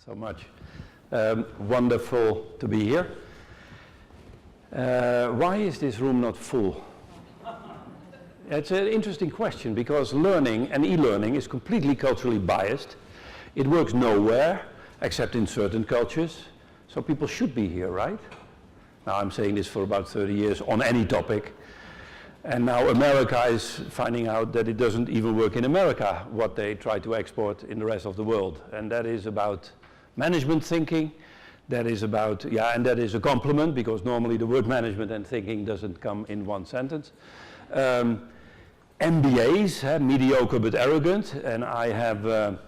so much. Wonderful to be here. Why is this room not full? It's an interesting question, because learning and e-learning is completely culturally biased. It works nowhere except in certain cultures, so people should be here, right? Now I'm saying this for about 30 years on any topic, and now America is finding out that it doesn't even work in America what they try to export in the rest of the world, and that is about management thinking. That is about, and that is a compliment, because normally the word management and thinking doesn't come in one sentence. MBAs, mediocre but arrogant, and I have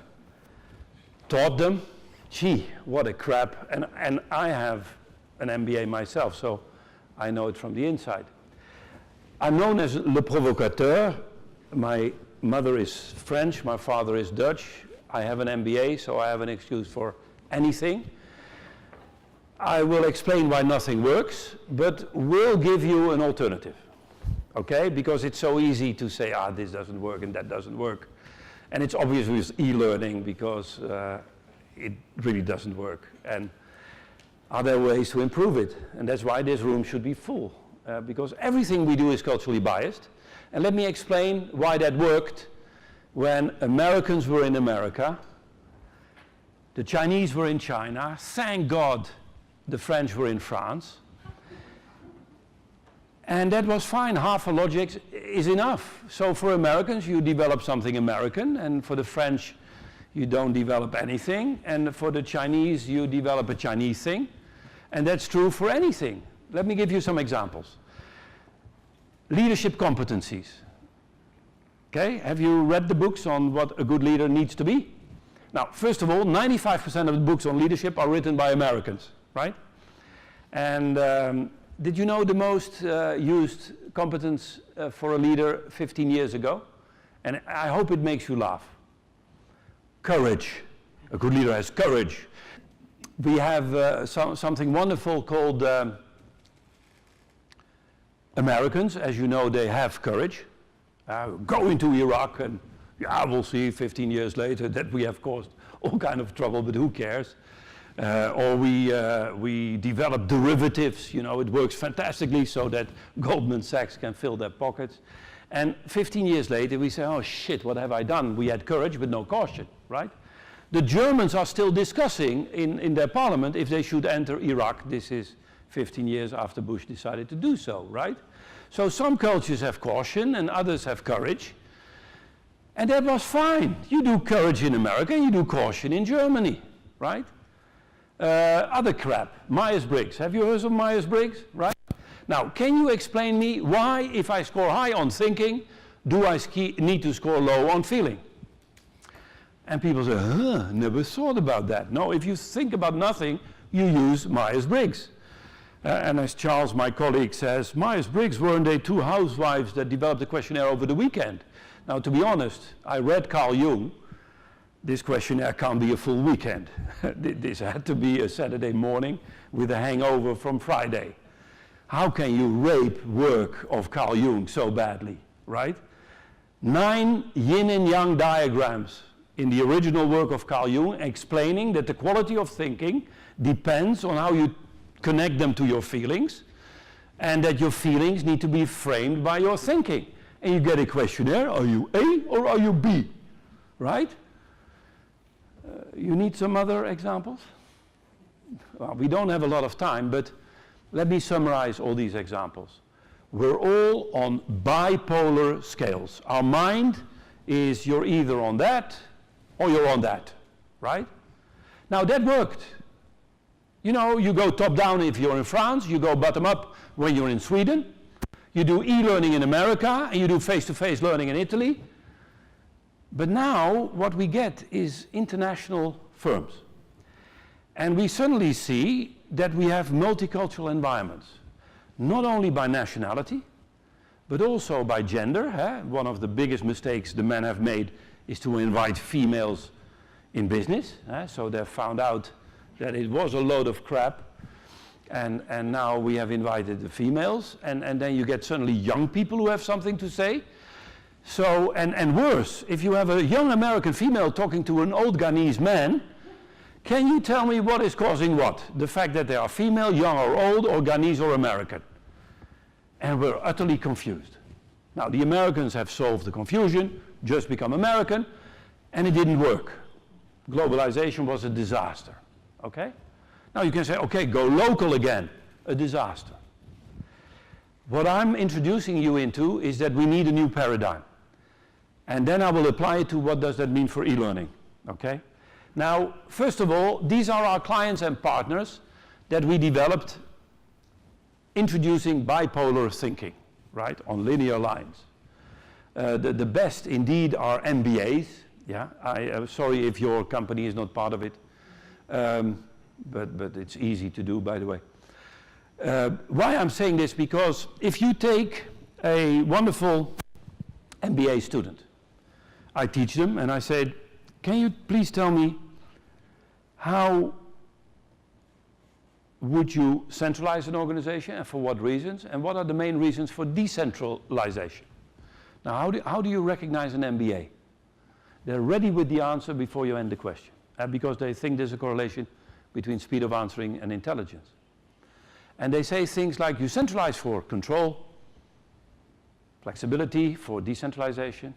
taught them. Gee, what a crap, and I have an MBA myself, so I know it from the inside. I'm known as le provocateur. My mother is French, my father is Dutch. I have an MBA, so I have an excuse for anything. I will explain why nothing works, but we'll give you an alternative, okay? Because it's so easy to say, this doesn't work and that doesn't work. And it's obvious with e-learning, because it really doesn't work. And are there ways to improve it? And that's why this room should be full, because everything we do is culturally biased. And let me explain why that worked when Americans were in America, the Chinese were in China, thank God the French were in France. And that was fine, half a logic is enough. So for Americans, you develop something American, and for the French, you don't develop anything, and for the Chinese, you develop a Chinese thing. And that's true for anything. Let me give you some examples. Leadership competencies. Okay, have you read the books on what a good leader needs to be? Now, first of all, 95% of the books on leadership are written by Americans, right? And did you know the most used competence for a leader 15 years ago? And I hope it makes you laugh. Courage. A good leader has courage. We have something wonderful called Americans. As you know, they have courage. Go into Iraq and we'll see 15 years later that we have caused all kind of trouble, but who cares? Or we develop derivatives, it works fantastically so that Goldman Sachs can fill their pockets. And 15 years later we say, oh shit, what have I done? We had courage but no caution, right? The Germans are still discussing in their parliament if they should enter Iraq. This is 15 years after Bush decided to do so, right? So some cultures have caution and others have courage. And that was fine. You do courage in America and you do caution in Germany, right? Other crap, Myers-Briggs. Have you heard of Myers-Briggs, right? Now, can you explain me why, if I score high on thinking, do I need to score low on feeling? And people say, never thought about that. No, if you think about nothing, you use Myers-Briggs. And as Charles, my colleague, says, Myers-Briggs, weren't they two housewives that developed the questionnaire over the weekend? Now, to be honest, I read Carl Jung. This questionnaire can't be a full weekend. This had to be a Saturday morning with a hangover from Friday. How can you rape work of Carl Jung so badly, right? 9 yin and yang diagrams in the original work of Carl Jung explaining that the quality of thinking depends on how you connect them to your feelings, and that your feelings need to be framed by your thinking. And you get a questionnaire, are you A or are you B, right? You need some other examples? Well, we don't have a lot of time, but let me summarize all these examples. We're all on bipolar scales. Our mind is you're either on that or you're on that, right? Now that worked. You go top down if you're in France, you go bottom up when you're in Sweden, you do e-learning in America, and you do face-to-face learning in Italy. But now what we get is international firms. And we suddenly see that we have multicultural environments, not only by nationality, but also by gender. One of the biggest mistakes the men have made is to invite females in business. So they found out that it was a load of crap, and now we have invited the females, and then you get suddenly young people who have something to say. So, and worse, if you have a young American female talking to an old Ghanese man, Can you tell me what is causing what? The fact that they are female, young or old, or Ghanese or American? And we're utterly confused. Now, the Americans have solved the confusion, just become American, and it didn't work. Globalization was a disaster, okay? Now you can say, okay, go local again, a disaster. What I'm introducing you into is that we need a new paradigm. And then I will apply it to what does that mean for e-learning, okay? Now, first of all, these are our clients and partners that we developed introducing bipolar thinking, right, on linear lines. The best indeed are MBAs. Yeah, I'm sorry if your company is not part of it, but it's easy to do, by the way. Why I'm saying this, because if you take a wonderful MBA student, I teach them and I said, can you please tell me how would you centralize an organization and for what reasons, and what are the main reasons for decentralization? Now, how do you recognize an MBA? They're ready with the answer before you end the question, because they think there's a correlation between speed of answering and intelligence. And they say things like, you centralize for control, flexibility for decentralization,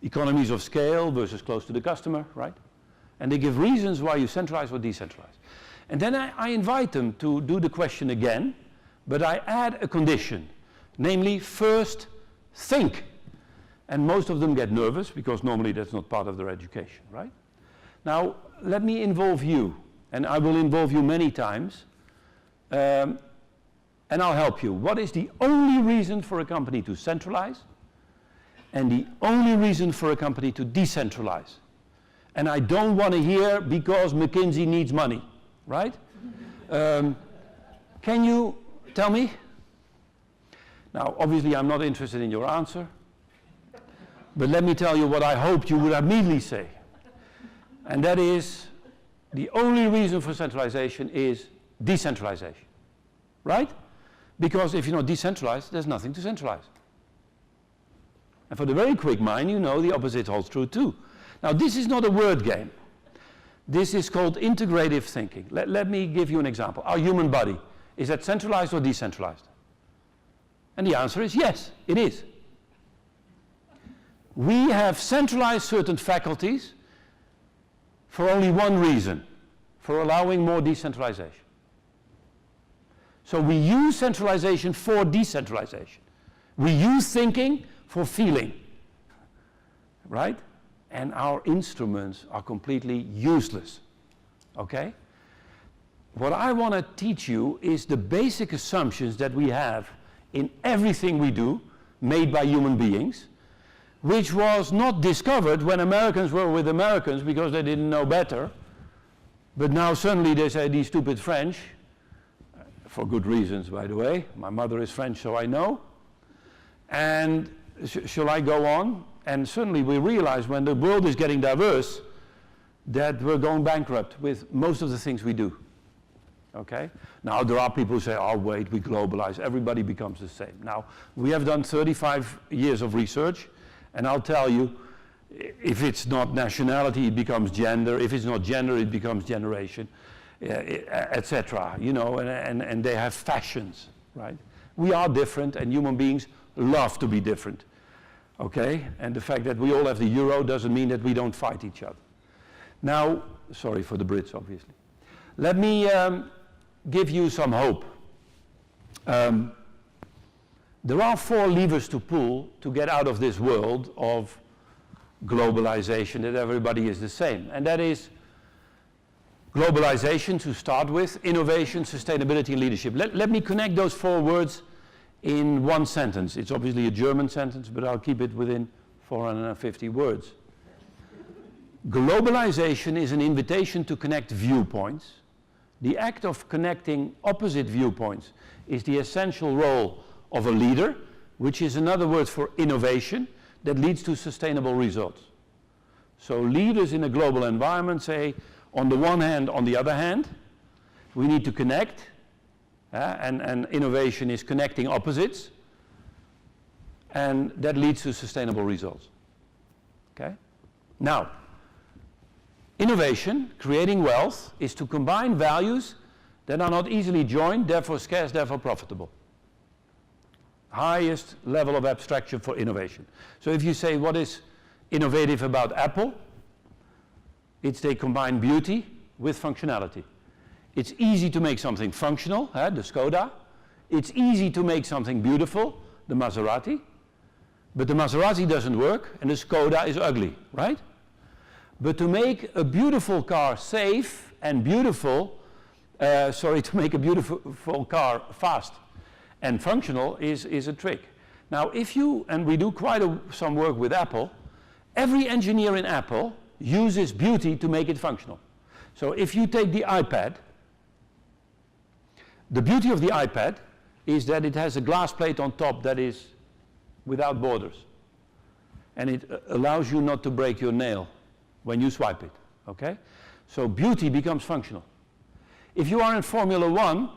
economies of scale versus close to the customer, right? And they give reasons why you centralize or decentralize. And then I invite them to do the question again, but I add a condition, namely first think. And most of them get nervous because normally that's not part of their education, right? Now, let me involve you, and I will involve you many times, and I'll help you. What is the only reason for a company to centralize and the only reason for a company to decentralize? And I don't want to hear because McKinsey needs money, right? Can you tell me? Now, obviously, I'm not interested in your answer. But let me tell you what I hoped you would immediately say. And that is, the only reason for centralization is decentralization. Right? Because if you're not decentralized, there's nothing to centralize. And for the very quick mind, you know the opposite holds true too. Now, this is not a word game. This is called integrative thinking. Let me give you an example. Our human body, is that centralized or decentralized? And the answer is yes, it is. We have centralized certain faculties for only one reason, for allowing more decentralization. So we use centralization for decentralization. We use thinking for feeling, right? And our instruments are completely useless, okay? What I want to teach you is the basic assumptions that we have in everything we do, made by human beings, which was not discovered when Americans were with Americans because they didn't know better. But now suddenly they say, these stupid French, for good reasons, by the way. My mother is French, so I know. And shall I go on? And suddenly we realize when the world is getting diverse that we're going bankrupt with most of the things we do. Okay? Now there are people who say, oh wait, we globalize, everybody becomes the same. Now, we have done 35 years of research, and I'll tell you, if it's not nationality, it becomes gender. If it's not gender, it becomes generation, etc. You know, and they have fashions, right? We are different, and human beings love to be different. Okay? And the fact that we all have the euro doesn't mean that we don't fight each other. Now, sorry for the Brits, obviously. Let me give you some hope. There are 4 levers to pull to get out of this world of globalization, that everybody is the same. And that is globalization to start with, innovation, sustainability, and leadership. Let me connect those 4 words in one sentence. It's obviously a German sentence, but I'll keep it within 450 words. Globalization is an invitation to connect viewpoints. The act of connecting opposite viewpoints is the essential role of a leader, which is another word for innovation that leads to sustainable results. So leaders in a global environment say, on the one hand, on the other hand, we need to connect, and innovation is connecting opposites, and that leads to sustainable results. Okay? Now, Innovation, creating wealth, is to combine values that are not easily joined, therefore scarce, therefore profitable. Highest level of abstraction for innovation. So if you say what is innovative about Apple, it's they combine beauty with functionality. It's easy to make something functional, the Skoda. It's easy to make something beautiful, the Maserati. But the Maserati doesn't work and the Skoda is ugly, right? But to make a beautiful car safe and beautiful, to make a beautiful car fast and functional is a trick. Now if you, and we do quite some work with Apple, every engineer in Apple uses beauty to make it functional. So if you take the iPad, the beauty of the iPad is that it has a glass plate on top that is without borders. And it allows you not to break your nail when you swipe it, okay? So beauty becomes functional. If you are in Formula One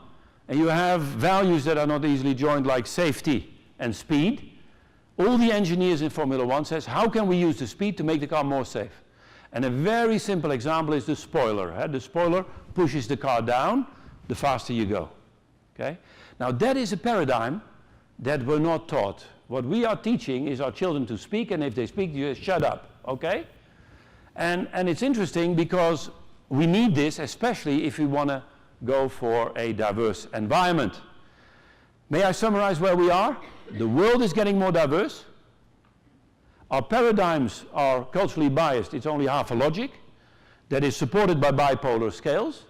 and you have values that are not easily joined like safety and speed, all the engineers in Formula One says, how can we use the speed to make the car more safe? And a very simple example is the spoiler. The spoiler pushes the car down, the faster you go, okay? Now that is a paradigm that we're not taught. What we are teaching is our children to speak, and if they speak, you just shut up, okay? And it's interesting because we need this, especially if we want to go for a diverse environment. May I summarize where we are? The world is getting more diverse. Our paradigms are culturally biased. It's only half a logic that is supported by bipolar scales.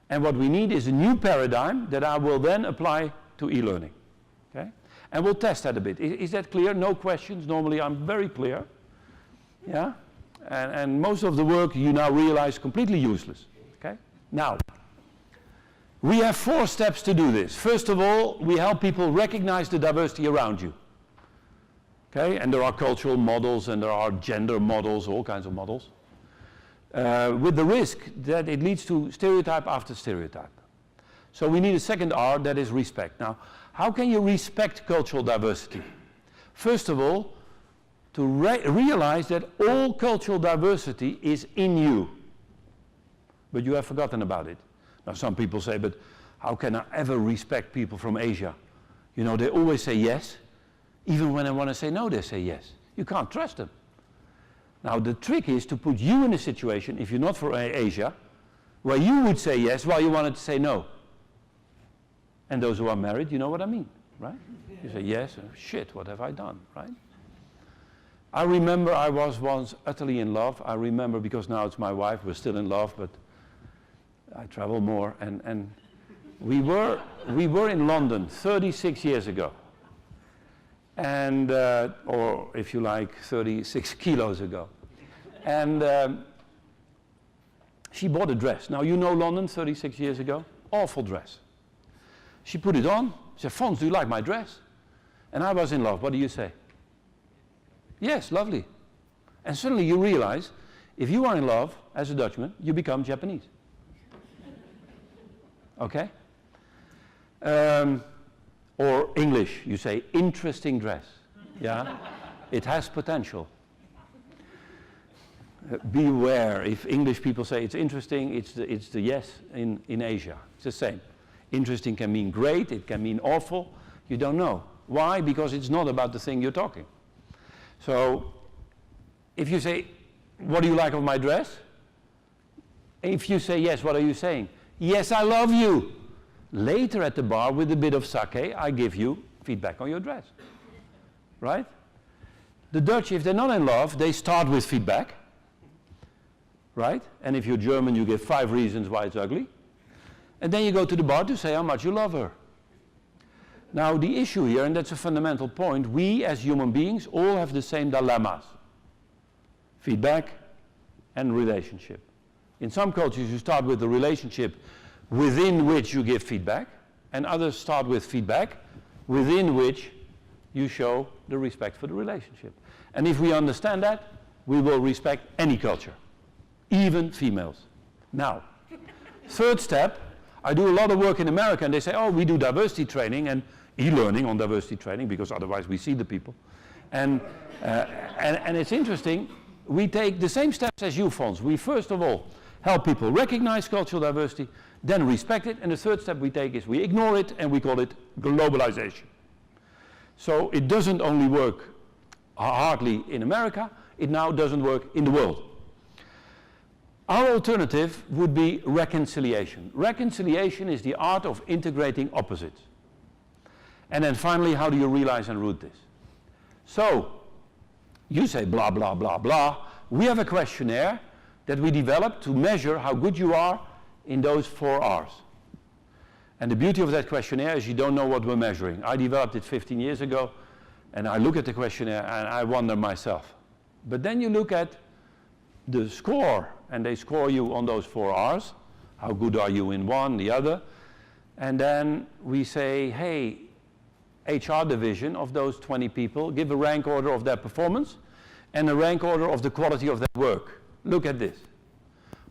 And what we need is a new paradigm that I will then apply to e-learning. Okay? And we'll test that a bit. Is that clear? No questions? Normally I'm very clear. Yeah? And most of the work you now realize completely useless. Okay? Now, we have 4 steps to do this. First of all, we help people recognize the diversity around you. Okay? And there are cultural models and there are gender models, all kinds of models. With the risk that it leads to stereotype after stereotype. So we need a second R, that is respect. Now, how can you respect cultural diversity? First of all, to realize that all cultural diversity is in you. But you have forgotten about it. Now some people say, but how can I ever respect people from Asia? You know, they always say yes. Even when I want to say no, they say yes. You can't trust them. Now the trick is to put you in a situation, if you're not from Asia, where you would say yes while you wanted to say no. And those who are married, you know what I mean, right? You say yes, shit, what have I done, right? I remember I was once utterly in love. I remember, because now it's my wife, we're still in love, but I travel more. And we were in London 36 years ago. And, or if you like, 36 kilos ago. And she bought a dress. Now you know London 36 years ago? Awful dress. She put it on. She said, Fons, do you like my dress? And I was in love. What do you say? Yes, lovely. And suddenly you realize, if you are in love as a Dutchman, you become Japanese. Okay? Or English, you say, interesting dress. Yeah? It has potential. Beware, if English people say it's interesting, it's the yes in Asia. It's the same. Interesting can mean great, it can mean awful. You don't know. Why? Because it's not about the thing you're talking. So, if you say, what do you like of my dress? If you say yes, what are you saying? Yes, I love you. Later at the bar, with a bit of sake, I give you feedback on your dress. Right? The Dutch, if they're not in love, they start with feedback. Right? And if you're German, you give 5 reasons why it's ugly. And then you go to the bar to say how much you love her. Now the issue here, and that's a fundamental point, we as human beings all have the same dilemmas. Feedback and relationship. In some cultures you start with the relationship within which you give feedback, and others start with feedback within which you show the respect for the relationship. And if we understand that, we will respect any culture, even females. Now, third step, I do a lot of work in America and they say, oh, we do diversity training and e-learning on diversity training because otherwise we see the people. And it's interesting, we take the same steps as you, Fons. We first of all help people recognize cultural diversity, then respect it, and the third step we take is we ignore it and we call it globalization. So it doesn't only work hardly in America, it now doesn't work in the world. Our alternative would be reconciliation. Reconciliation is the art of integrating opposites. And then finally, how do you realize and root this? So, you say blah, blah, blah, blah. We have a questionnaire that we developed to measure how good you are in those 4 R's. And the beauty of that questionnaire is you don't know what we're measuring. I developed it 15 years ago, and I look at the questionnaire and I wonder myself. But then you look at the score, and they score you on those 4 R's. How good are you in one, the other? And then we say, hey, HR division of those 20 people, give a rank order of their performance and a rank order of the quality of their work. Look at this.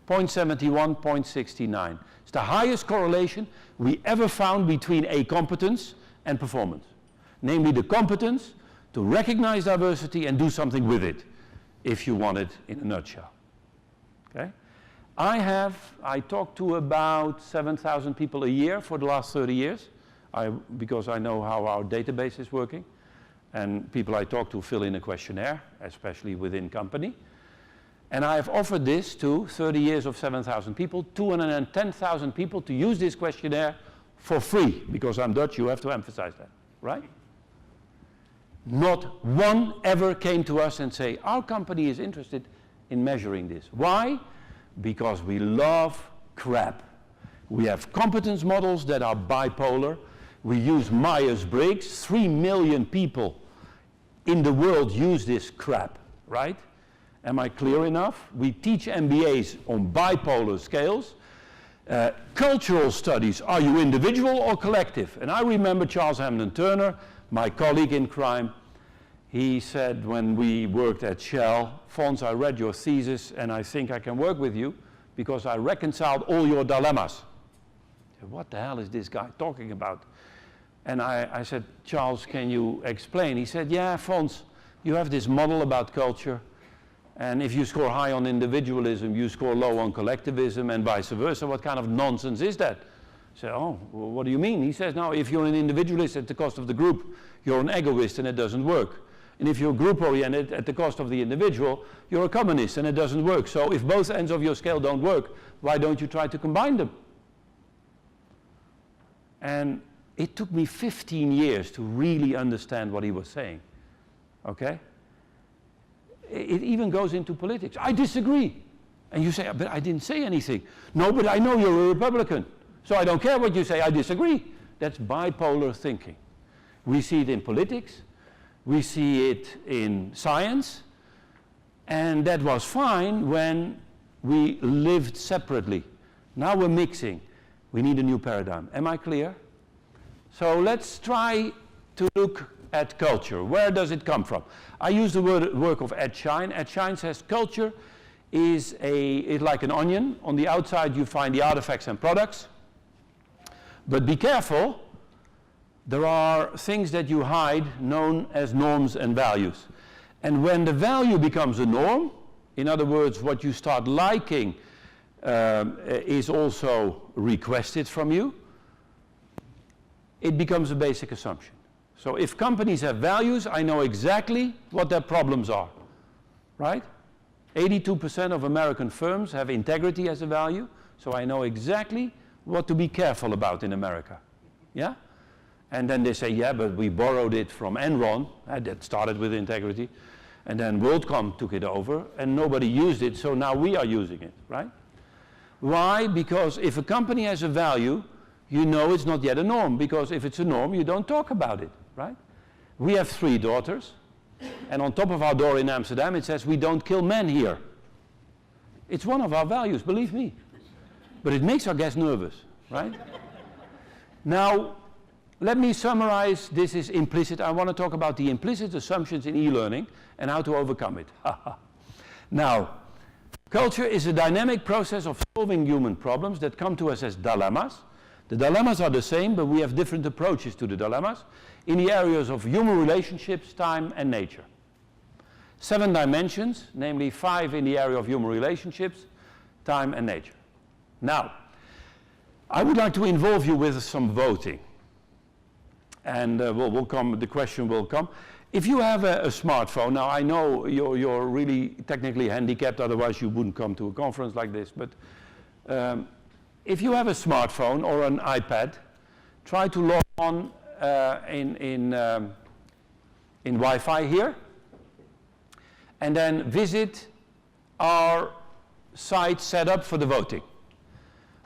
0.71, 0.69. It's the highest correlation we ever found between a competence and performance. Namely the competence to recognize diversity and do something with it, if you want it in a nutshell. Okay? I talk to about 7,000 people a year for the last 30 years, because I know how our database is working. And people I talk to fill in a questionnaire, especially within company. And I have offered this to 30 years of 7,000 people, 210,000 people to use this questionnaire for free. Because I'm Dutch, you have to emphasize that, right? Not one ever came to us and say, our company is interested in measuring this. Why? Because we love crap. We have competence models that are bipolar. We use Myers-Briggs. 3 million people in the world use this crap, right? Am I clear enough? We teach MBAs on bipolar scales. Cultural studies, are you individual or collective? And I remember Charles Hamden Turner, my colleague in crime, he said when we worked at Shell, Fons, I read your thesis and I think I can work with you because I reconciled all your dilemmas. I said, what the hell is this guy talking about? And I said, Charles, can you explain? He said, yeah, Fons, you have this model about culture, and if you score high on individualism, you score low on collectivism, and vice versa. What kind of nonsense is that? I said, oh, well, what do you mean? He says, now, if you're an individualist at the cost of the group, you're an egoist, and it doesn't work. And if you're group-oriented at the cost of the individual, you're a communist, and it doesn't work. So if both ends of your scale don't work, why don't you try to combine them? And it took me 15 years to really understand what he was saying, okay? It even goes into politics. I disagree. And you say, but I didn't say anything. No, but I know you're a Republican, so I don't care what you say, I disagree. That's bipolar thinking. We see it in politics, we see it in science, and that was fine when we lived separately. Now we're mixing. We need a new paradigm. Am I clear? So let's try to look at culture. Where does it come from? I use the work of Ed Schein. Ed Schein says culture is like an onion. On the outside you find the artifacts and products. But be careful, there are things that you hide known as norms and values. And when the value becomes a norm, in other words, what you start liking is also requested from you, it becomes a basic assumption. So if companies have values, I know exactly what their problems are, right? 82% of American firms have integrity as a value, so I know exactly what to be careful about in America, yeah? And then they say, yeah, but we borrowed it from Enron, that started with integrity, and then WorldCom took it over, and nobody used it, so now we are using it, right? Why? Because if a company has a value, you know it's not yet a norm, because if it's a norm, you don't talk about it, right? We have 3 daughters, and on top of our door in Amsterdam, it says, we don't kill men here. It's one of our values, believe me. But it makes our guests nervous, right? Now, let me summarize. This is implicit. I want to talk about the implicit assumptions in e-learning and how to overcome it. Now, culture is a dynamic process of solving human problems that come to us as dilemmas. The dilemmas are the same, but we have different approaches to the dilemmas in the areas of human relationships, time, and nature. 7 dimensions, namely 5 in the area of human relationships, time and nature. Now, I would like to involve you with some voting. And the question will come. If you have a smartphone, now I know you're really technically handicapped, otherwise you wouldn't come to a conference like this, but if you have a smartphone or an iPad, try to log on in Wi-Fi here, and then visit our site set up for the voting.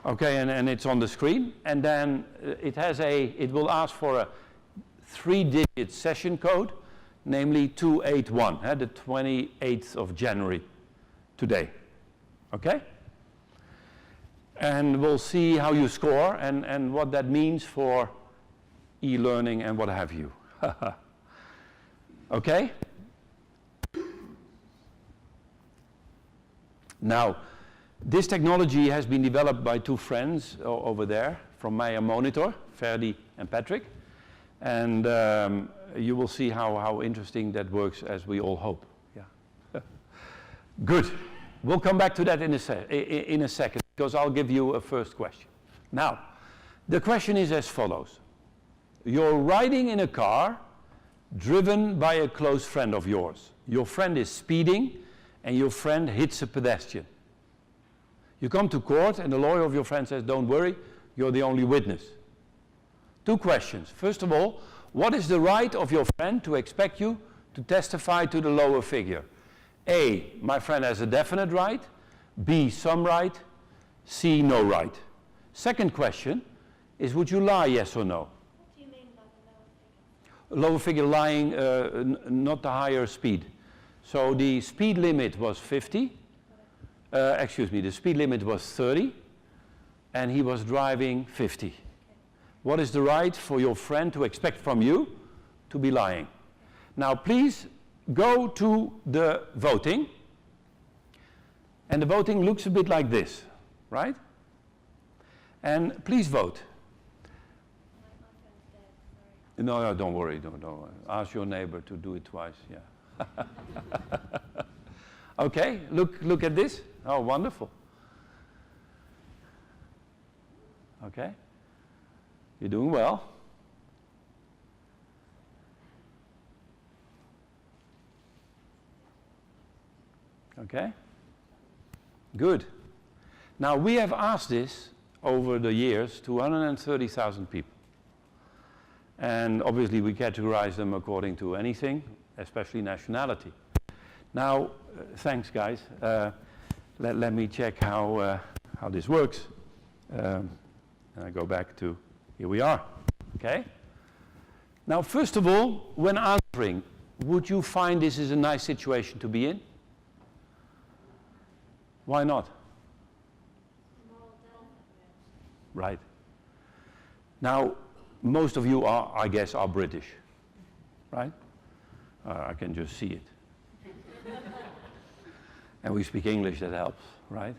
Okay, and it's on the screen, and then it will ask for a 3-digit session code, namely 281, the 28th of January, today. Okay? And we'll see how you score and what that means for e-learning and what have you. Okay? Now, this technology has been developed by 2 friends over there from Meijer Monitor, Ferdi and Patrick. And you will see how interesting that works, as we all hope. Yeah. Good. We'll come back to that in a second, because I'll give you a first question. Now, the question is as follows. You're riding in a car driven by a close friend of yours. Your friend is speeding, and your friend hits a pedestrian. You come to court, and the lawyer of your friend says, don't worry, you're the only witness. 2 questions. First of all, what is the right of your friend to expect you to testify to the lower figure? A, my friend has a definite right. B, some right. C, no right. Second question is, would you lie, yes or no? What do you mean by the lower figure? Lower figure lying, not the higher speed. So the speed limit was 50. The speed limit was 30, and he was driving 50. What is the right for your friend to expect from you to be lying? Now, please go to the voting. And the voting looks a bit like this, right? And please vote. No, don't worry. Don't worry. Ask your neighbor to do it twice, yeah. Okay, look at this. Oh, wonderful. Okay. You're doing well. Okay. Good. Now, we have asked this over the years to 130,000 people. And obviously, we categorize them according to anything, especially nationality. Now, thanks, guys. Let me check how this works. And I go back to, here we are, okay? Now, first of all, when answering, would you find this is a nice situation to be in? Why not? Right. Now, most of you are, I guess, are British, right? I can just see it. And we speak English, that helps, right?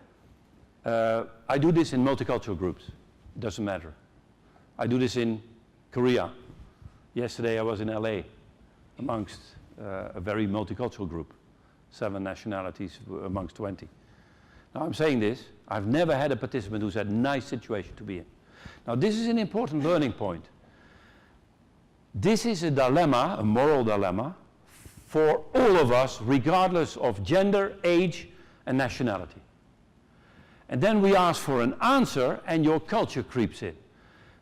I do this in multicultural groups. It doesn't matter. I do this in Korea. Yesterday I was in LA amongst a very multicultural group, 7 nationalities amongst 20. Now I'm saying this, I've never had a participant who said, nice situation to be in. Now this is an important learning point. This is a dilemma, a moral dilemma, for all of us, regardless of gender, age, and nationality. And then we ask for an answer, and your culture creeps in.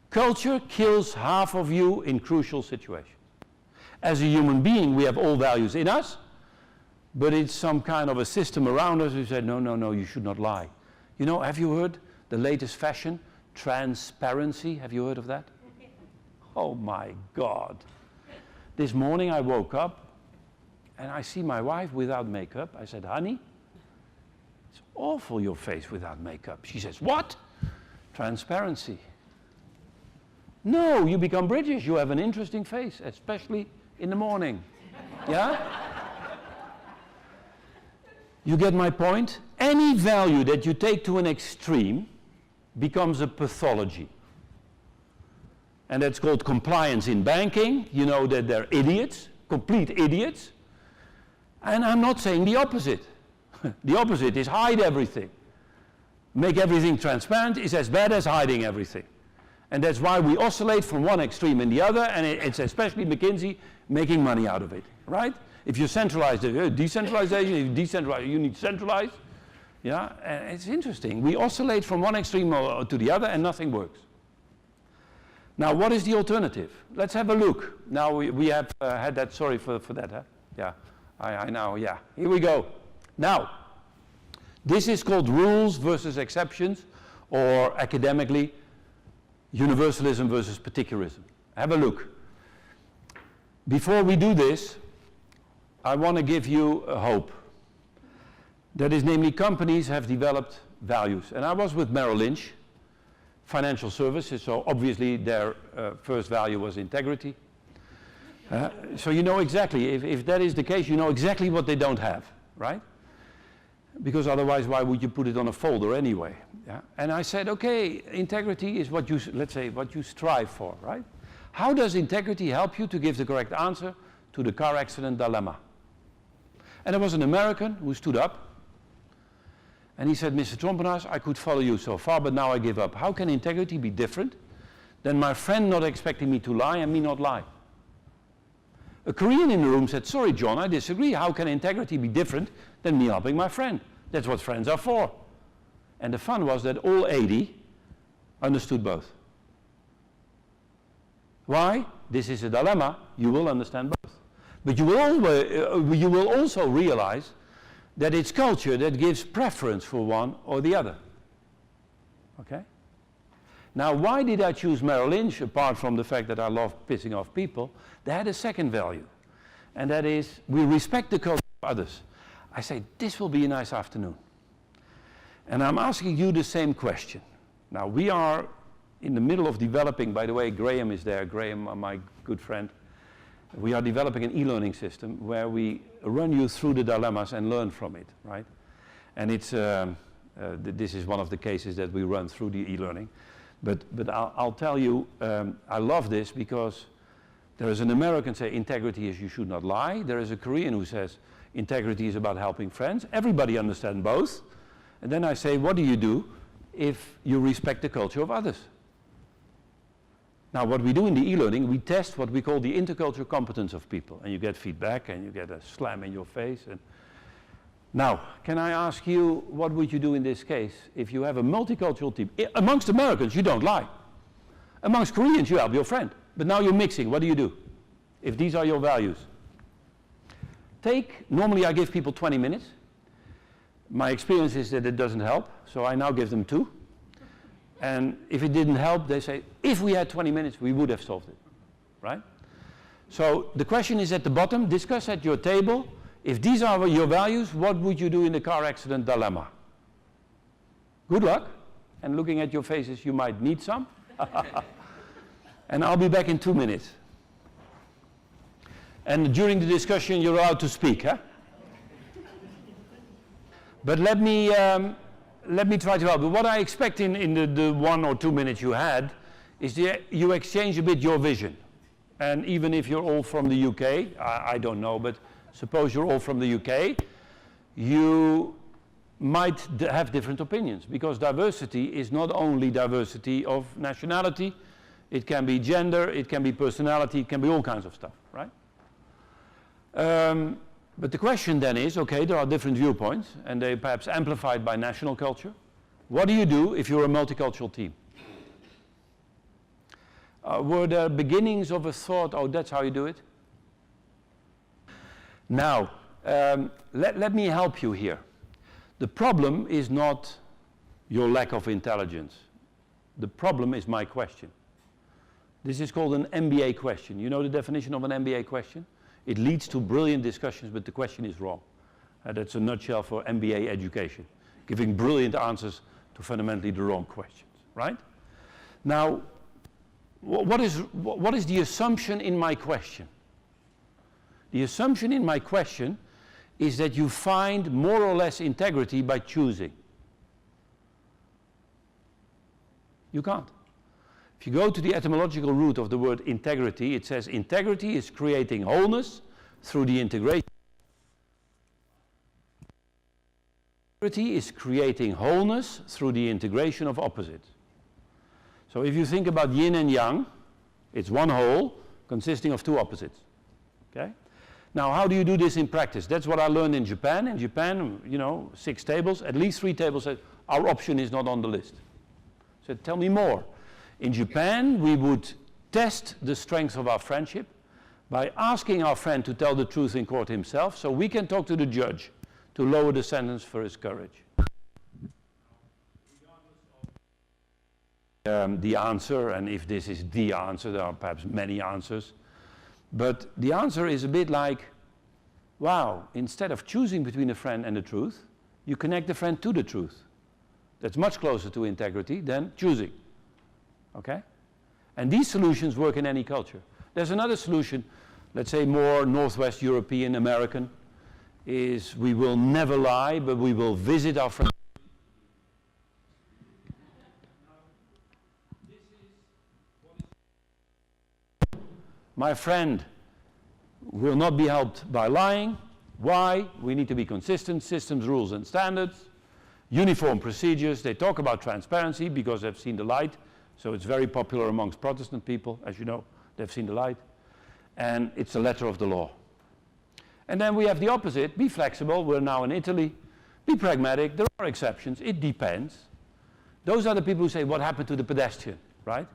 Culture kills half of you in crucial situations. As a human being, we have all values in us, but it's some kind of a system around us who said, no, you should not lie. You know, have you heard the latest fashion? Transparency, have you heard of that? Oh my God. This morning I woke up and I see my wife without makeup. I said, honey, it's awful your face without makeup. She says, what? Transparency. No, you become British, you have an interesting face, especially in the morning. Yeah? You get my point? Any value that you take to an extreme becomes a pathology. And that's called compliance in banking. You know that they're idiots, complete idiots. And I'm not saying the opposite. The opposite is hide everything. Make everything transparent is as bad as hiding everything. And that's why we oscillate from one extreme and the other, and it's especially McKinsey making money out of it, right? If you centralize decentralization, if you decentralize, you need to centralize. Yeah, and it's interesting. We oscillate from one extreme to the other and nothing works. Now, what is the alternative? Let's have a look. Now, we have had that, sorry for that, huh? Yeah, I know, yeah. Here we go. Now, this is called rules versus exceptions, or academically, universalism versus particularism. Have a look. Before we do this, I want to give you a hope. That is, namely, companies have developed values. And I was with Merrill Lynch, financial services, so obviously their first value was integrity. So you know exactly, if that is the case, you know exactly what they don't have, right? Because otherwise, why would you put it on a folder anyway? Yeah? And I said, okay, integrity is what you, let's say, what you strive for, right? How does integrity help you to give the correct answer to the car accident dilemma? And there was an American who stood up, and he said, Mr. Trompenaars, I could follow you so far, but now I give up. How can integrity be different than my friend not expecting me to lie and me not lie? A Korean in the room said, sorry, John, I disagree. How can integrity be different than me helping my friend? That's what friends are for. And the fun was that all 80 understood both. Why? This is a dilemma. You will understand both. But you will also realize that it's culture that gives preference for one or the other. Okay? Now, why did I choose Merrill Lynch, apart from the fact that I love pissing off people? They had a second value, and that is we respect the culture of others. I say, this will be a nice afternoon. And I'm asking you the same question. Now, we are in the middle of developing, by the way, Graham is there, Graham, my good friend. We are developing an e-learning system where we run you through the dilemmas and learn from it, right? And it's, this is one of the cases that we run through the e-learning. But I'll tell you, I love this because there is an American say integrity is you should not lie. There is a Korean who says integrity is about helping friends. Everybody understands both. And then I say, what do you do if you respect the culture of others? Now, what we do in the e-learning, we test what we call the intercultural competence of people. And you get feedback and you get a slam in your face. And now, can I ask you, what would you do in this case if you have a multicultural team? Amongst Americans, you don't lie. Amongst Koreans, you help your friend. But now you're mixing. What do you do if these are your values? Normally I give people 20 minutes. My experience is that it doesn't help, so I now give them 2. And if it didn't help, they say, if we had 20 minutes, we would have solved it, right? So the question is at the bottom, discuss at your table, if these are your values, what would you do in the car accident dilemma? Good luck, and looking at your faces, you might need some. And I'll be back in 2 minutes. And during the discussion, you're allowed to speak, huh? But let me try to help. But what I expect in the 1 or 2 minutes you had is you exchange a bit your vision. And even if you're all from the UK, I don't know, but suppose you're all from the UK, you might have different opinions, because diversity is not only diversity of nationality, it can be gender, it can be personality, it can be all kinds of stuff, right? But the question then is, okay, there are different viewpoints, and they're perhaps amplified by national culture. What do you do if you're a multicultural team? Were there beginnings of a thought, oh, that's how you do it? Now, let me help you here. The problem is not your lack of intelligence. The problem is my question. This is called an MBA question. You know the definition of an MBA question? It leads to brilliant discussions, but the question is wrong. That's a nutshell for MBA education, giving brilliant answers to fundamentally the wrong questions, right? Now, what is the assumption in my question? The assumption in my question is that you find more or less integrity by choosing. You can't. If you go to the etymological root of the word integrity, it says integrity is creating wholeness through the integration. Integrity is creating wholeness through the integration of opposites. So if you think about yin and yang, it's one whole consisting of two opposites. Okay? Now, how do you do this in practice? That's what I learned in Japan. In Japan, you know, 6 tables, at least 3 tables said, our option is not on the list. I said, tell me more. In Japan, we would test the strength of our friendship by asking our friend to tell the truth in court himself, so we can talk to the judge to lower the sentence for his courage. The answer, and if this is the answer, there are perhaps many answers, but the answer is a bit like, wow, instead of choosing between a friend and the truth, you connect the friend to the truth. That's much closer to integrity than choosing. Okay? And these solutions work in any culture. There's another solution, let's say more Northwest European American, is we will never lie, but we will visit our friends. My friend will not be helped by lying. Why? We need to be consistent, systems, rules and standards, uniform procedures. They talk about transparency because they've seen the light, so it's very popular amongst Protestant people, as you know, they've seen the light, and it's a letter of the law. And then we have the opposite, be flexible, we're now in Italy, be pragmatic, there are exceptions, it depends. Those are the people who say, what happened to the pedestrian, right?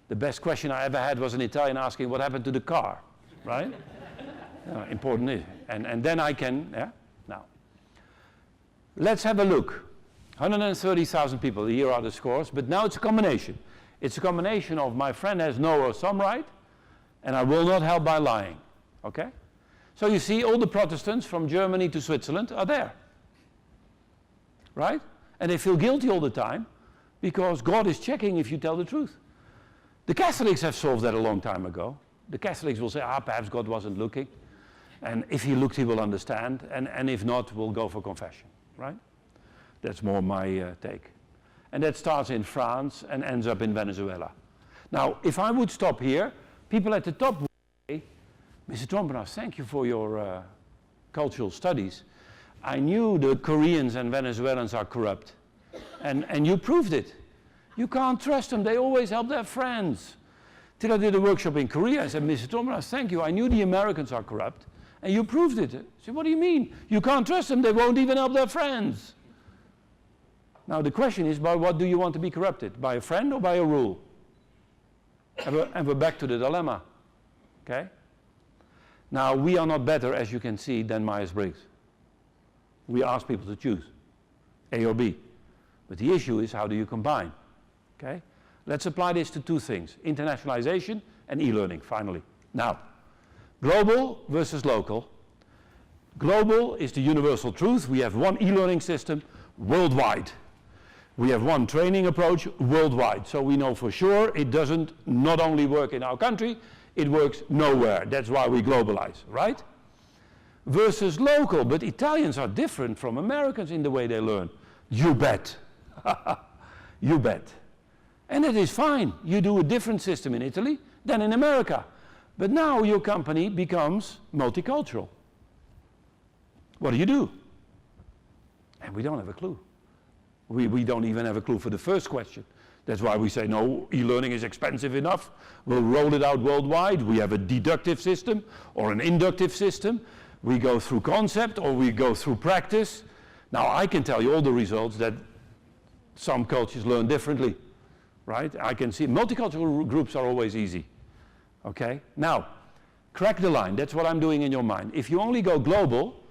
The best question I ever had was an Italian asking, what happened to the car, right? Important is, and then I can, yeah? Now, let's have a look. 130,000 people, here are the scores, but now it's a combination. It's a combination of my friend has no or some right, and I will not help by lying, okay? So you see all the Protestants from Germany to Switzerland are there, right? And they feel guilty all the time because God is checking if you tell the truth. The Catholics have solved that a long time ago. The Catholics will say, perhaps God wasn't looking. And if he looked, he will understand. And if not, we'll go for confession, right? That's more my take. And that starts in France and ends up in Venezuela. Now, if I would stop here, people at the top would say, Mr. Trompenaars, thank you for your cultural studies. I knew the Koreans and Venezuelans are corrupt. And you proved it. You can't trust them. They always help their friends. Till I did a workshop in Korea, I said, Mr. Trompenaars, thank you. I knew the Americans are corrupt. And you proved it. I said, what do you mean? You can't trust them. They won't even help their friends. Now the question is, by what do you want to be corrupted? By a friend or by a rule? And we're back to the dilemma. Okay? Now we are not better, as you can see, than Myers-Briggs. We ask people to choose, A or B. But the issue is, how do you combine? Okay? Let's apply this to 2 things, internationalization and e-learning, finally. Now, global versus local. Global is the universal truth. We have one e-learning system worldwide. We have one training approach worldwide. So we know for sure it doesn't not only work in our country, it works nowhere. That's why we globalize, right? Versus local, but Italians are different from Americans in the way they learn. You bet. You bet. And it is fine. You do a different system in Italy than in America. But now your company becomes multicultural. What do? And we don't have a clue. We don't even have a clue for the first question. That's why we say, no, e-learning is expensive enough. We'll roll it out worldwide. We have a deductive system or an inductive system. We go through concept or we go through practice. Now, I can tell you all the results that some cultures learn differently. Right? I can see multicultural groups are always easy. Okay? Now, crack the line. That's what I'm doing in your mind. If you only go global,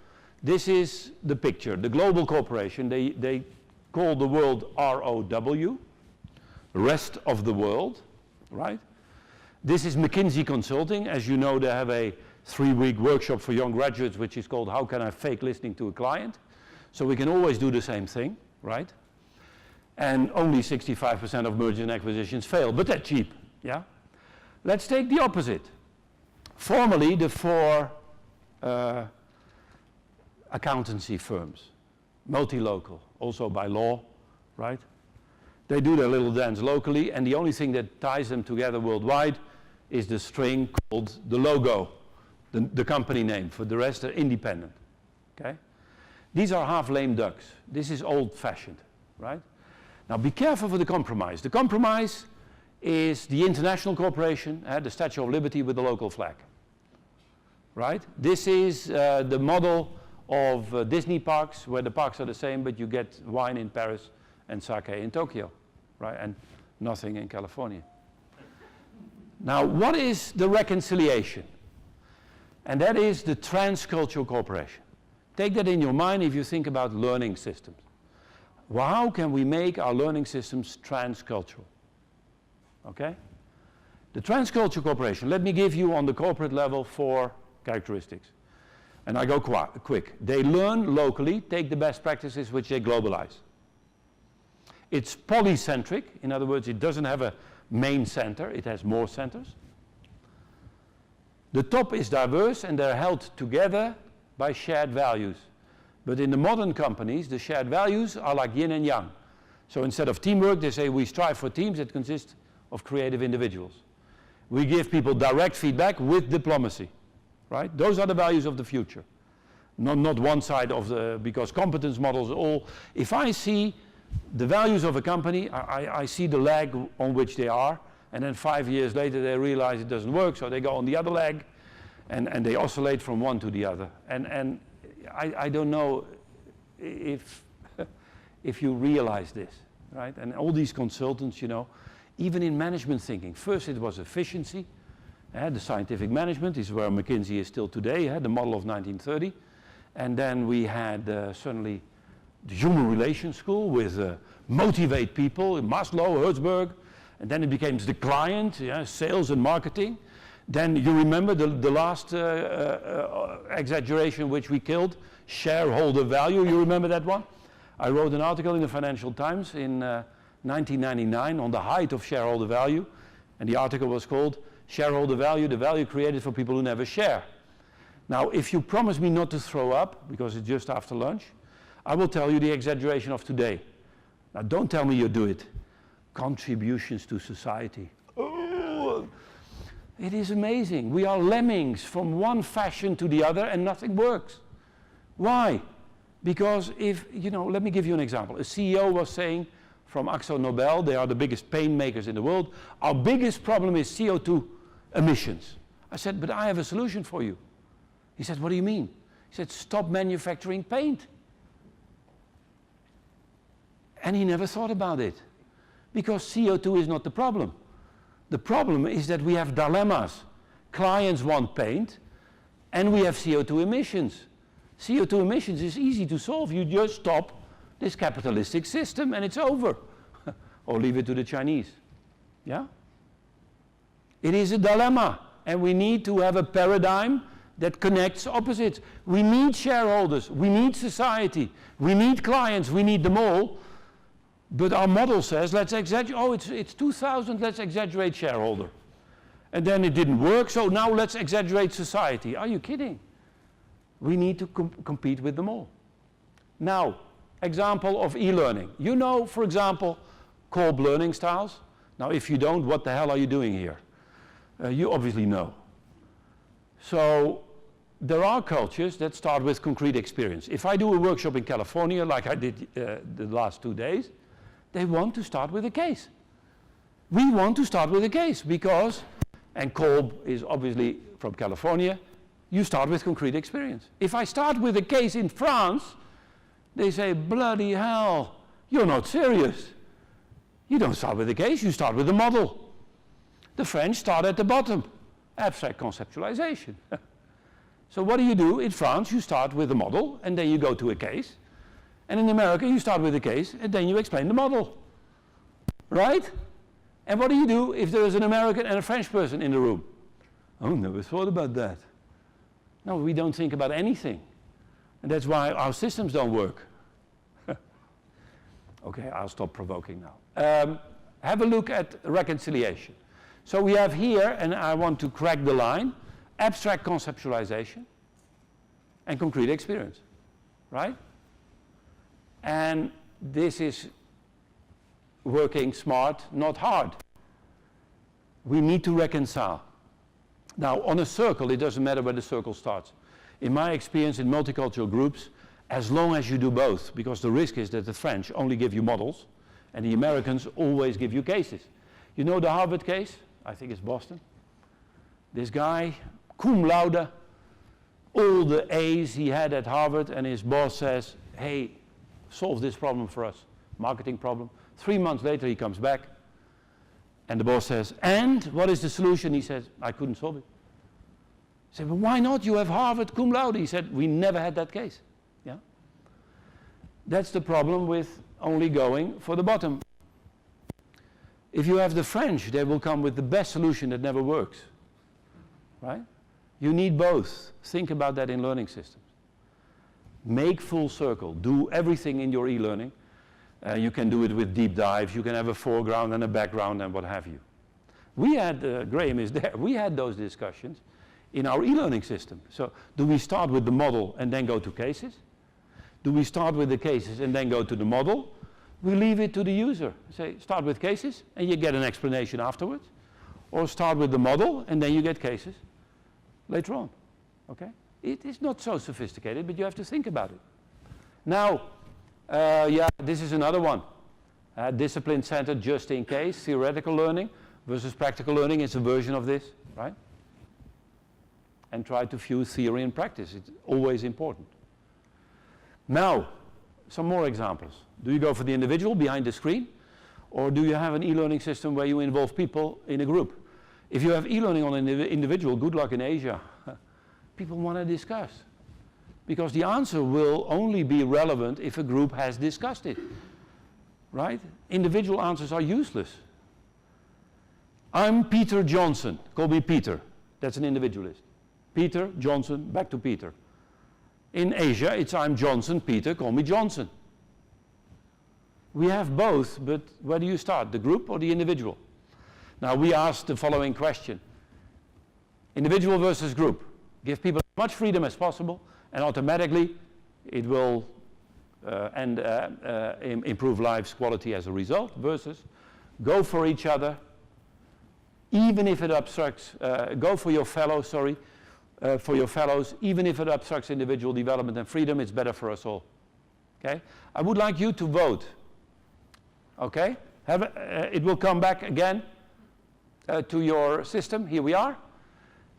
this is the picture. The global corporation, they call the world ROW, rest of the world, right? This is McKinsey Consulting. As you know, they have a 3-week workshop for young graduates, which is called How Can I Fake Listening to a Client? So we can always do the same thing, right? And only 65% of mergers and acquisitions fail, but they're cheap, yeah? Let's take the opposite. Formerly, the 4 accountancy firms, multi-local, also by law, right? They do their little dance locally, and the only thing that ties them together worldwide is the string called the logo, the company name. For the rest, they're independent, okay? These are half lame ducks. This is old-fashioned, right? Now be careful for the compromise. The compromise is the international cooperation, the Statue of Liberty with the local flag, right? This is the model of Disney parks, where the parks are the same, but you get wine in Paris and sake in Tokyo, right? And nothing in California. Now, what is the reconciliation? And that is the transcultural cooperation. Take that in your mind if you think about learning systems. Well, how can we make our learning systems transcultural? Okay? The transcultural cooperation, let me give you on the corporate level 4 characteristics. And I go quick. They learn locally, take the best practices which they globalize. It's polycentric, in other words, it doesn't have a main center, it has more centers. The top is diverse and they're held together by shared values. But in the modern companies, the shared values are like yin and yang. So instead of teamwork, they say we strive for teams that consist of creative individuals. We give people direct feedback with diplomacy, right? Those are the values of the future. Not one side of the, because competence models all, if I see the values of a company, I see the leg on which they are, and then 5 years later they realize it doesn't work, so they go on the other leg, and they oscillate from one to the other. And I don't know if you realize this, right? And all these consultants, you know, even in management thinking, first it was efficiency, the scientific management is where McKinsey is still today, the model of 1930, and then we had suddenly the human relations school with motivate people, Maslow, Herzberg, and then it became the client, sales and marketing. Then you remember the last exaggeration which we killed, shareholder value, you remember that one? I wrote an article in the Financial Times in 1999 on the height of shareholder value, and the article was called Shareholder Value, the value created for people who never share. Now, if you promise me not to throw up, because it's just after lunch, I will tell you the exaggeration of today. Now, don't tell me you do it. Contributions to society. Oh, it is amazing. We are lemmings from one fashion to the other and nothing works. Why? Because if, you know, let me give you an example. A CEO was saying from Akzo Nobel, they are the biggest paint makers in the world, our biggest problem is CO2 emissions. I said, but I have a solution for you. He said, what do you mean? He said, stop manufacturing paint. And he never thought about it, because CO2 is not the problem. The problem is that we have dilemmas. Clients want paint, and we have CO2 emissions. CO2 emissions is easy to solve. You just stop this capitalistic system and it's over. Or leave it to the Chinese. Yeah? It is a dilemma, and we need to have a paradigm that connects opposites. We need shareholders, we need society, we need clients, we need them all. But our model says, let's exaggerate, oh, it's 2000, let's exaggerate shareholder. And then it didn't work, so now let's exaggerate society. Are you kidding? We need to compete with them all. Now, example of e-learning. You know, for example, Kolb learning styles. Now, if you don't, what the hell are you doing here? You obviously know. So, there are cultures that start with concrete experience. If I do a workshop in California, like I did the last 2 days, they want to start with a case. We want to start with a case because, and Kolb is obviously from California, you start with concrete experience. If I start with a case in France, they say, bloody hell, you're not serious. You don't start with a case, you start with a model. The French start at the bottom, abstract conceptualization. So what do? In France, you start with a model, and then you go to a case. And in America, you start with a case, and then you explain the model. Right? And what do if there is an American and a French person in the room? Oh, never thought about that. No, we don't think about anything. And that's why our systems don't work. Okay, I'll stop provoking now. Have a look at reconciliation. So we have here, and I want to crack the line, abstract conceptualization and concrete experience, right? And this is working smart, not hard. We need to reconcile. Now, on a circle, it doesn't matter where the circle starts. In my experience in multicultural groups, as long as you do both, because the risk is that the French only give you models and the Americans always give you cases. You know the Harvard case? I think it's Boston. This guy, cum laude, all the A's he had at Harvard, and his boss says, hey, solve this problem for us, marketing problem. 3 months later he comes back, and the boss says, and what is the solution? He says, I couldn't solve it. He said, but why not? You have Harvard cum laude. He said, we never had that case. Yeah? That's the problem with only going for the bottom. If you have the French, they will come with the best solution that never works. Right? You need both. Think about that in learning systems. Make full circle. Do everything in your e-learning. You can do it with deep dives. You can have a foreground and a background and what have you. We had, Graham is there, we had those discussions in our e-learning system. So do we start with the model and then go to cases? Do we start with the cases and then go to the model? We leave it to the user. Say, start with cases and you get an explanation afterwards. Or start with the model and then you get cases later on. Okay? It is not so sophisticated, but you have to think about it. Now, yeah, this is another one. Discipline-centered just in case, theoretical learning versus practical learning is a version of this, right? And try to fuse theory and practice. It's always important. Now, some more examples. Do you go for the individual behind the screen? Or do you have an e-learning system where you involve people in a group? If you have e-learning on an individual, good luck in Asia. People want to discuss. Because the answer will only be relevant if a group has discussed it. Right? Individual answers are useless. I'm Peter Johnson. Call me Peter. That's an individualist. Peter, Johnson, back to Peter. In Asia, it's I'm Johnson, Peter, call me Johnson. We have both, but where do you start? The group or the individual? Now we ask the following question. Individual versus group. Give people as much freedom as possible and automatically it will improve life's quality as a result, versus go for each other, even if it obstructs, go for your fellows, for your fellows, even if it obstructs individual development and freedom, it's better for us all. Okay? I would like you to vote. Okay? It will come back again to your system. Here we are.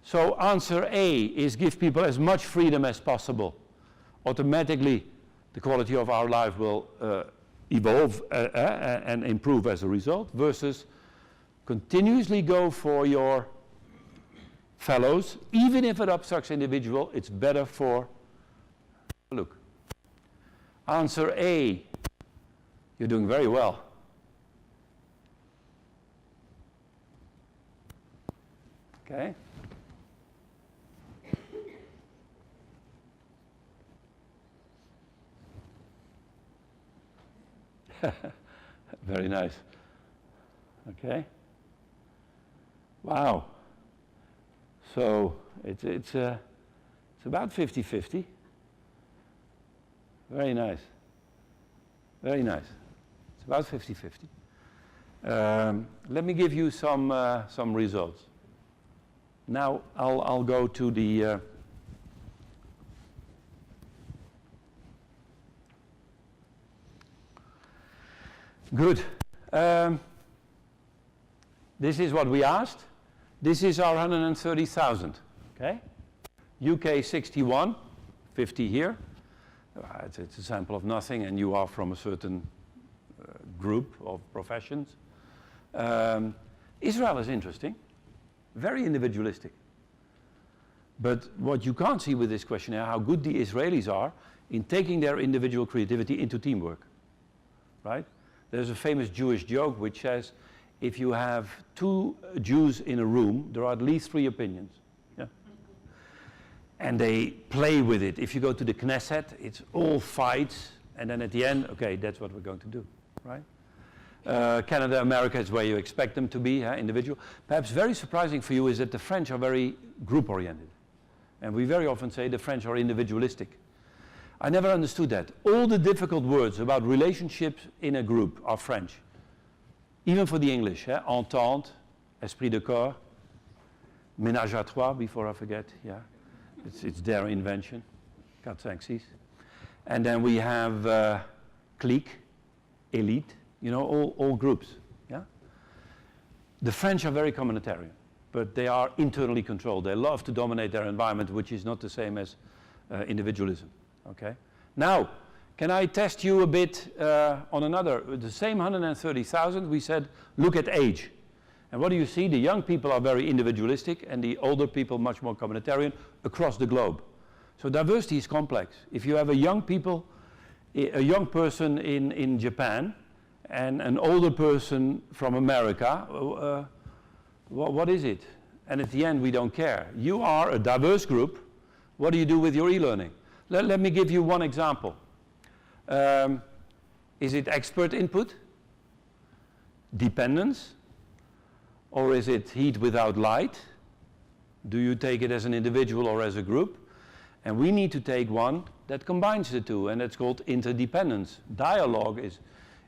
So answer A is give people as much freedom as possible. Automatically, the quality of our life will evolve and improve as a result, versus continuously go for your fellows, even if it obstructs individual, it's better for, look. Answer A, you're doing very well. Okay. Very nice. Okay. Wow. So it's about 50-50. Very nice. Very nice. It's about 50-50. Let me give you some results. Now I'll go to the good. This is what we asked. This is our 130,000. Okay? UK 61, 50 here. It's a sample of nothing, and you are from a certain group of professions. Israel is interesting, very individualistic. But what you can't see with this questionnaire, how good the Israelis are in taking their individual creativity into teamwork. Right? There's a famous Jewish joke which says, if you have 2 Jews in a room, there are at least 3 opinions. Yeah? And they play with it. If you go to the Knesset, it's all fights, and then at the end, okay, that's what we're going to do, right? Canada, America is where you expect them to be, individual. Perhaps very surprising for you is that the French are very group-oriented. And we very often say the French are individualistic. I never understood that. All the difficult words about relationships in a group are French. Even for the English, entente, esprit de corps, ménage à trois, before I forget, yeah. It's their invention, 4, 5, 6. And then we have clique, elite, you know, all groups. Yeah? The French are very communitarian, but they are internally controlled. They love to dominate their environment, which is not the same as individualism. Okay? Now, can I test you a bit on another? The same 130,000, we said, look at age. And what do you see? The young people are very individualistic, and the older people much more communitarian across the globe. So diversity is complex. If you have a young person in Japan and an older person from America, what is it? And at the end, we don't care. You are a diverse group. What do you do with your e-learning? Let me give you one example. Is it expert input? Dependence? Or is it heat without light? Do you take it as an individual or as a group? And we need to take one that combines the two, and it's called interdependence. Dialogue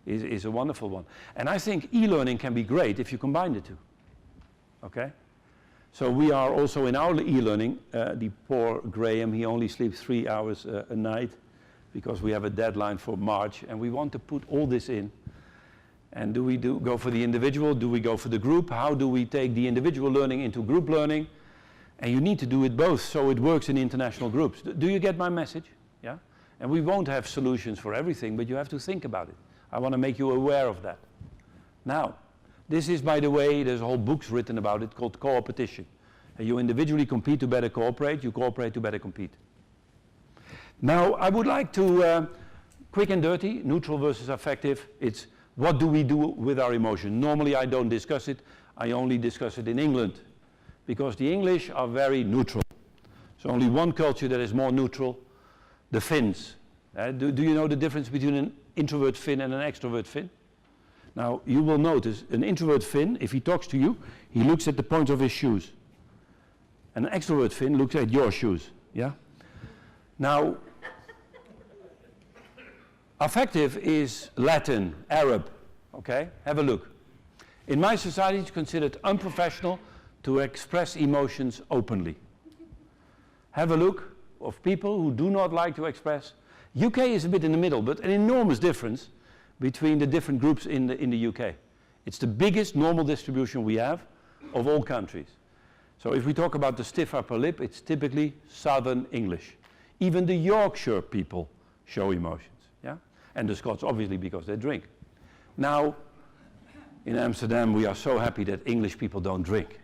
is a wonderful one. And I think e-learning can be great if you combine the two. Okay? So we are also in our e-learning, the poor Graham, he only sleeps 3 hours a night because we have a deadline for March, and we want to put all this in. And do we go for the individual? Do we go for the group? How do we take the individual learning into group learning? And you need to do it both so it works in international groups. Do you get my message? Yeah? And we won't have solutions for everything, but you have to think about it. I want to make you aware of that. Now, this is, by the way, there's whole books written about it called co-opetition. You individually compete to better cooperate, you cooperate to better compete. Now, I would like to, quick and dirty, neutral versus affective, it's what do we do with our emotion? Normally I don't discuss it, I only discuss it in England, because the English are very neutral. There's only one culture that is more neutral, the Finns. Do you know the difference between an introvert Finn and an extrovert Finn? Now, you will notice an introvert Finn, if he talks to you, he looks at the point of his shoes. And an extrovert Finn looks at your shoes. Yeah? Now, affective is Latin, Arab. Okay? Have a look. In my society, it's considered unprofessional to express emotions openly. Have a look of people who do not like to express. UK is a bit in the middle, but an enormous difference between the different groups in the UK. It's the biggest normal distribution we have of all countries. So if we talk about the stiff upper lip, it's typically Southern English. Even the Yorkshire people show emotions, yeah? And the Scots, obviously, because they drink. Now, in Amsterdam, we are so happy that English people don't drink.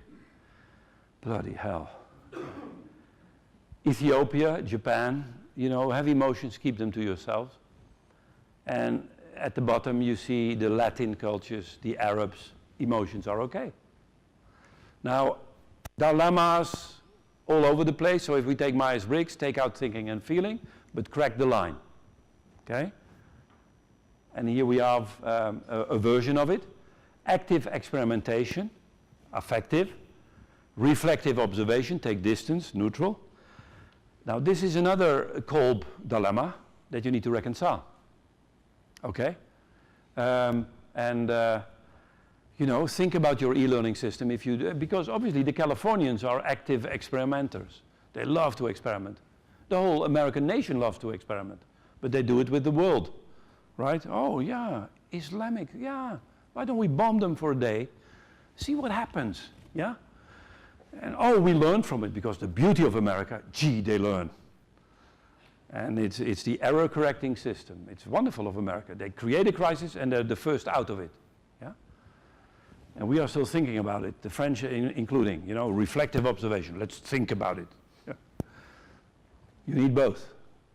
Bloody hell. Ethiopia, Japan, you know, have emotions, keep them to yourselves. And at the bottom, you see the Latin cultures, the Arabs, emotions are okay. Now, dilemmas all over the place. So if we take Myers-Briggs, take out thinking and feeling, but crack the line. Okay? And here we have a version of it. Active experimentation, affective. Reflective observation, take distance, neutral. Now this is another Kolb dilemma that you need to reconcile. Okay? You know, think about your e-learning system if you do, because obviously the Californians are active experimenters. They love to experiment. The whole American nation loves to experiment, but they do it with the world, right? Oh yeah, Islamic, yeah. Why don't we bomb them for a day? See what happens, yeah? And oh, we learn from it because the beauty of America, gee, they learn. And it's the error correcting system. It's wonderful of America. They create a crisis and they're the first out of it. Yeah? And we are still thinking about it, the French including, you know, reflective observation. Let's think about it. Yeah. You need both.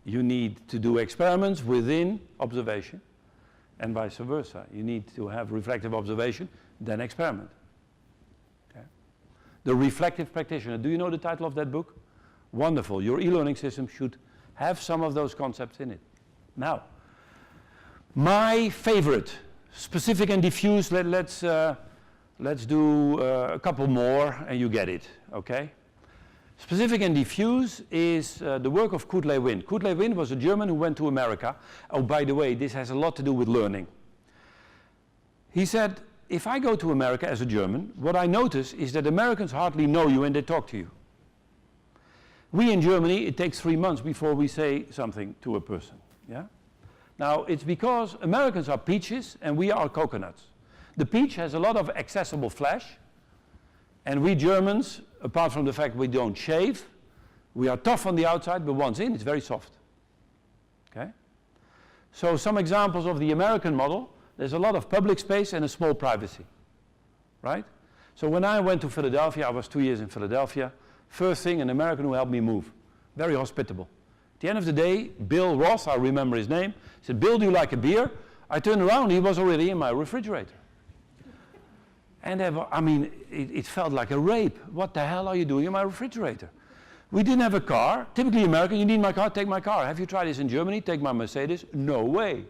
You need to do experiments within observation and vice versa. You need to have reflective observation, then experiment. Okay. The Reflective Practitioner. Do you know the title of that book? Wonderful. Your e-learning system should have some of those concepts in it. Now, my favorite, specific and diffuse, let's do a couple more and you get it, okay? Specific and diffuse is the work of Kurt Lewin. Kurt Lewin was a German who went to America. Oh, by the way, this has a lot to do with learning. He said, if I go to America as a German, what I notice is that Americans hardly know you when they talk to you. We in Germany, it takes 3 months before we say something to a person. Yeah? Now, it's because Americans are peaches and we are coconuts. The peach has a lot of accessible flesh, and we Germans, apart from the fact we don't shave, we are tough on the outside, but once in, it's very soft. Okay? So some examples of the American model, there's a lot of public space and a small privacy, right? So when I went to Philadelphia, I was 2 years in Philadelphia, first thing, an American who helped me move, very hospitable. At the end of the day, Bill Ross, I remember his name, said, "Bill, do you like a beer?" I turned around, he was already in my refrigerator. And it felt like a rape. What the hell are you doing in my refrigerator? We didn't have a car. Typically American, you need my car, take my car. Have you tried this in Germany? Take my Mercedes? No way.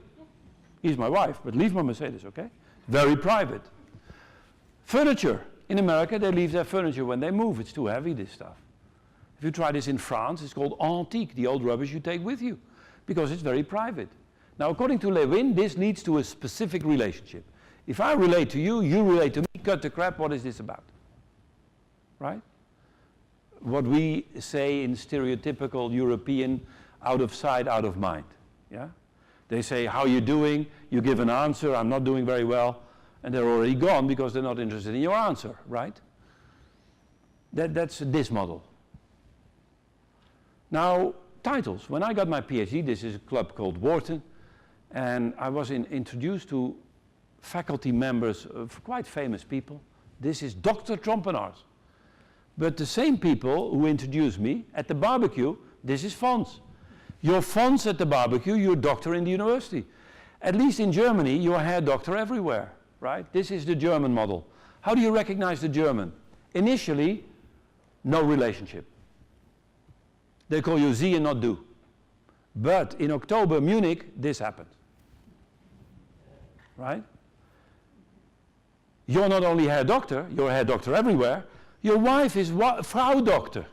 He's my wife, but leave my Mercedes, okay? Very private. Furniture. In America, they leave their furniture when they move. It's too heavy, this stuff. If you try this in France, it's called antique, the old rubbish you take with you, because it's very private. Now, according to Lewin, this leads to a specific relationship. If I relate to you, you relate to me, cut the crap, what is this about? Right? What we say in stereotypical European, out of sight, out of mind. Yeah? They say, "How are you doing?" You give an answer, "I'm not doing very well," and they're already gone because they're not interested in your answer, right? That's this model. Now, titles. When I got my PhD, this is a club called Wharton, and I was introduced to faculty members of quite famous people. This is Dr. Trompenaars. But the same people who introduced me at the barbecue, this is Fons. You're Fons at the barbecue, you're doctor in the university. At least in Germany, you're a hair doctor everywhere, right? This is the German model. How do you recognize the German? Initially, no relationship. They call you Sie and not du. But in October, Munich, this happened. Right? You're not only hair doctor, you're a hair doctor everywhere. Your wife is Frau Doctor.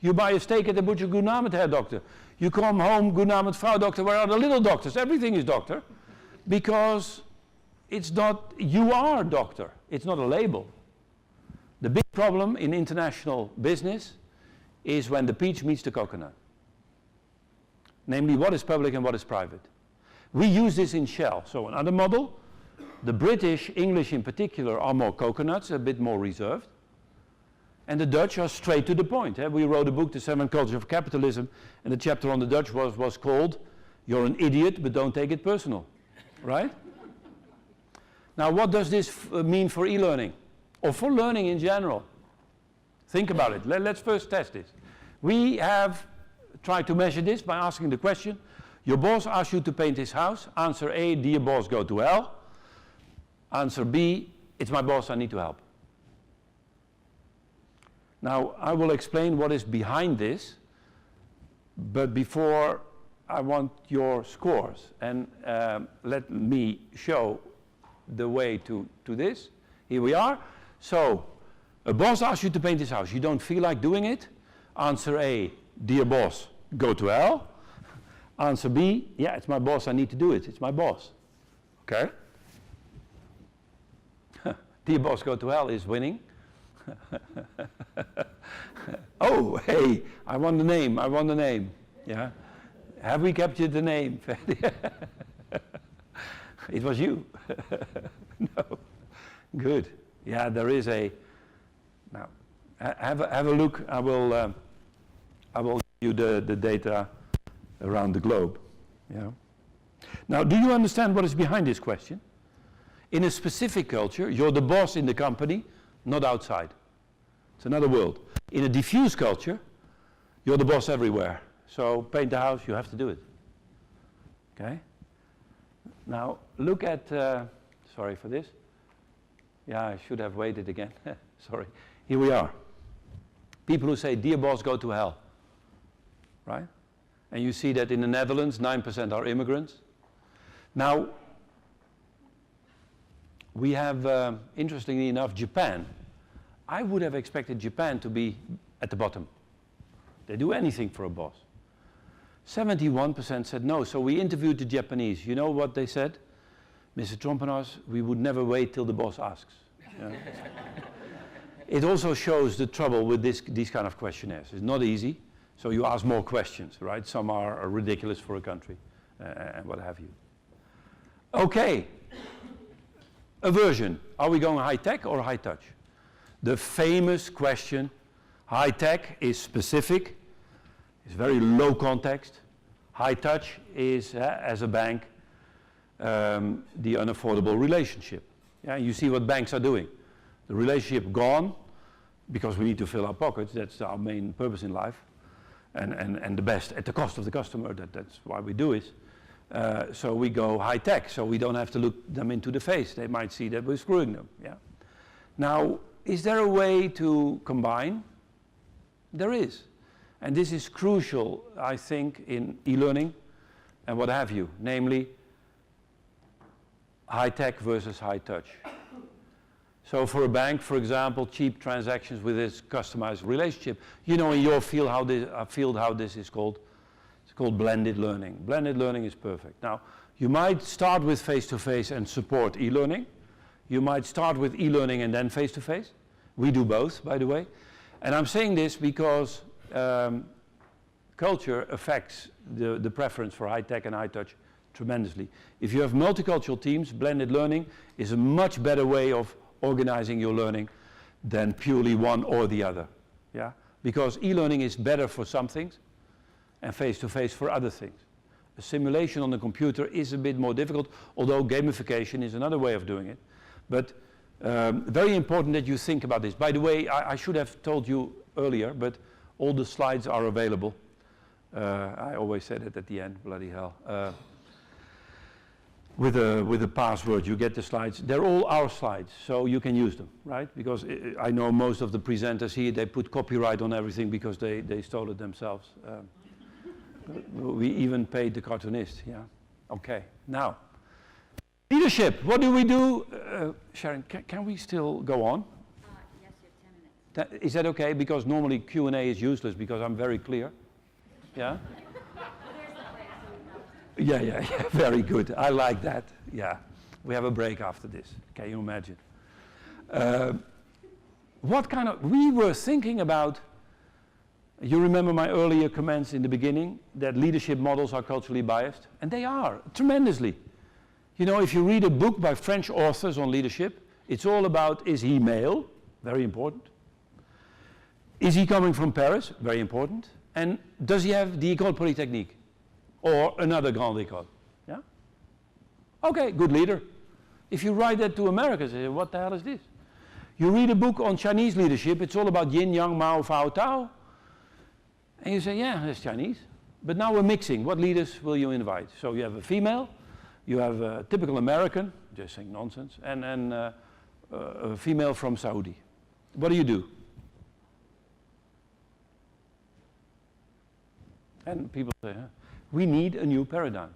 You buy a steak at the butcher, Guten Abend, hair doctor. You come home, Guten Abend, Frau Doctor, where are the little doctors? Everything is doctor. Because it's not, you are doctor. It's not a label. The big problem in international business is when the peach meets the coconut. Namely, what is public and what is private. We use this in Shell. So another model, the British, English in particular, are more coconuts, a bit more reserved. And the Dutch are straight to the point. We wrote a book, The Seven Cultures of Capitalism, and the chapter on the Dutch was called, "You're an idiot, but don't take it personal." Right? Now, what does this mean for e-learning? Or for learning in general? Think about it. Let's first test this. We have tried to measure this by asking the question, your boss asks you to paint his house. Answer A, "Dear boss, go to hell." Answer B, "It's my boss, I need to help." Now, I will explain what is behind this, but before I want your scores, and let me show the way to this. Here we are. So, a boss asks you to paint his house. You don't feel like doing it. Answer A, "Dear boss, go to hell." Answer B, "Yeah, it's my boss, I need to do it. It's my boss." Okay? "Dear boss, go to hell" is winning. Oh, hey, I won the name, I won the name. Yeah. Have we captured the name? It was you. No. Good. Yeah, there is a. Now, have a look. I will give you the data around the globe. Yeah. Now, do you understand what is behind this question? In a specific culture, you're the boss in the company, not outside. It's another world. In a diffuse culture, you're the boss everywhere. So paint the house, you have to do it. Okay? Now, look at, sorry for this. Yeah, I should have waited again. Sorry. Here we are. People who say, "Dear boss, go to hell." Right? And you see that in the Netherlands, 9% are immigrants. Now, we have, interestingly enough, Japan. I would have expected Japan to be at the bottom. They do anything for a boss. 71% said no. So we interviewed the Japanese. You know what they said? "Mr. Trompenaars, we would never wait till the boss asks." Yeah. It also shows the trouble with these kind of questionnaires. It's not easy, so you ask more questions, right? Some are ridiculous for a country. and what have you. Okay, aversion. Are we going high tech or high touch? The famous question, high tech is specific, it's very low context. High touch is, as a bank, the unaffordable relationship. Yeah, you see what banks are doing. The relationship gone, because we need to fill our pockets, that's our main purpose in life, and the best at the cost of the customer, that's why we do it. So we go high tech, so we don't have to look them into the face. They might see that we're screwing them. Yeah. Now, is there a way to combine? There is. And this is crucial, I think, in e-learning and what have you, namely high tech versus high touch. So for a bank, for example, cheap transactions with its customized relationship. You know in your field how this is called? It's called blended learning. Blended learning is perfect. Now, you might start with face-to-face and support e-learning. You might start with e-learning and then face-to-face. We do both, by the way. And I'm saying this because culture affects the preference for high tech and high touch tremendously. If you have multicultural teams, blended learning is a much better way of organizing your learning than purely one or the other. Yeah? Because e-learning is better for some things and face-to-face for other things. A simulation on the computer is a bit more difficult, although gamification is another way of doing it. But very important that you think about this. By the way, I should have told you earlier, but all the slides are available. I always said it at the end, bloody hell. With a password, you get the slides. They're all our slides, so you can use them, right? Because I know most of the presenters here, they put copyright on everything because they stole it themselves. We even paid the cartoonist, yeah. Okay, now, leadership, what do we do? Sharon, can we still go on? Yes, you have 10 minutes. Is that okay? Because normally Q&A is useless because I'm very clear. Yeah? Yeah, very good. I like that. Yeah, we have a break after this. Can you imagine? We were thinking about, you remember my earlier comments in the beginning, that leadership models are culturally biased? And they are, tremendously. You know, if you read a book by French authors on leadership, it's all about, is he male? Very important. Is he coming from Paris? Very important. And does he have the École Polytechnique? Or another Grande École? Yeah? Okay, good leader. If you write that to Americans, they say, what the hell is this? You read a book on Chinese leadership, it's all about yin, yang, Mao, Fao, Tao. And you say, yeah, that's Chinese. But now we're mixing. What leaders will you invite? So you have a female, you have a typical American, just saying nonsense, and a female from Saudi. What do? And people say, we need a new paradigm.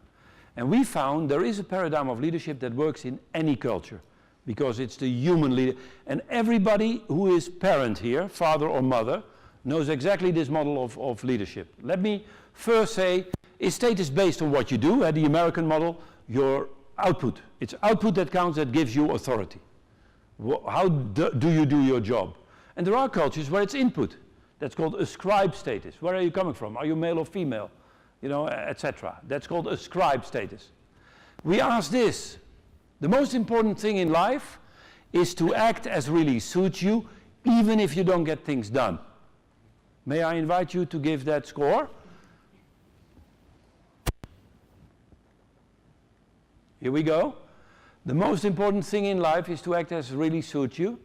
And we found there is a paradigm of leadership that works in any culture because it's the human leader. And everybody who is parent here, father or mother, knows exactly this model of leadership. Let me first say, is status based on what you do? At the American model, your output. It's output that counts, that gives you authority. How do you do your job? And there are cultures where it's input. That's called ascribed status. Where are you coming from? Are you male or female? You know, etc. That's called ascribed status. We ask this. The most important thing in life is to act as really suits you, even if you don't get things done. May I invite you to give that score? Here we go. The most important thing in life is to act as really suits you,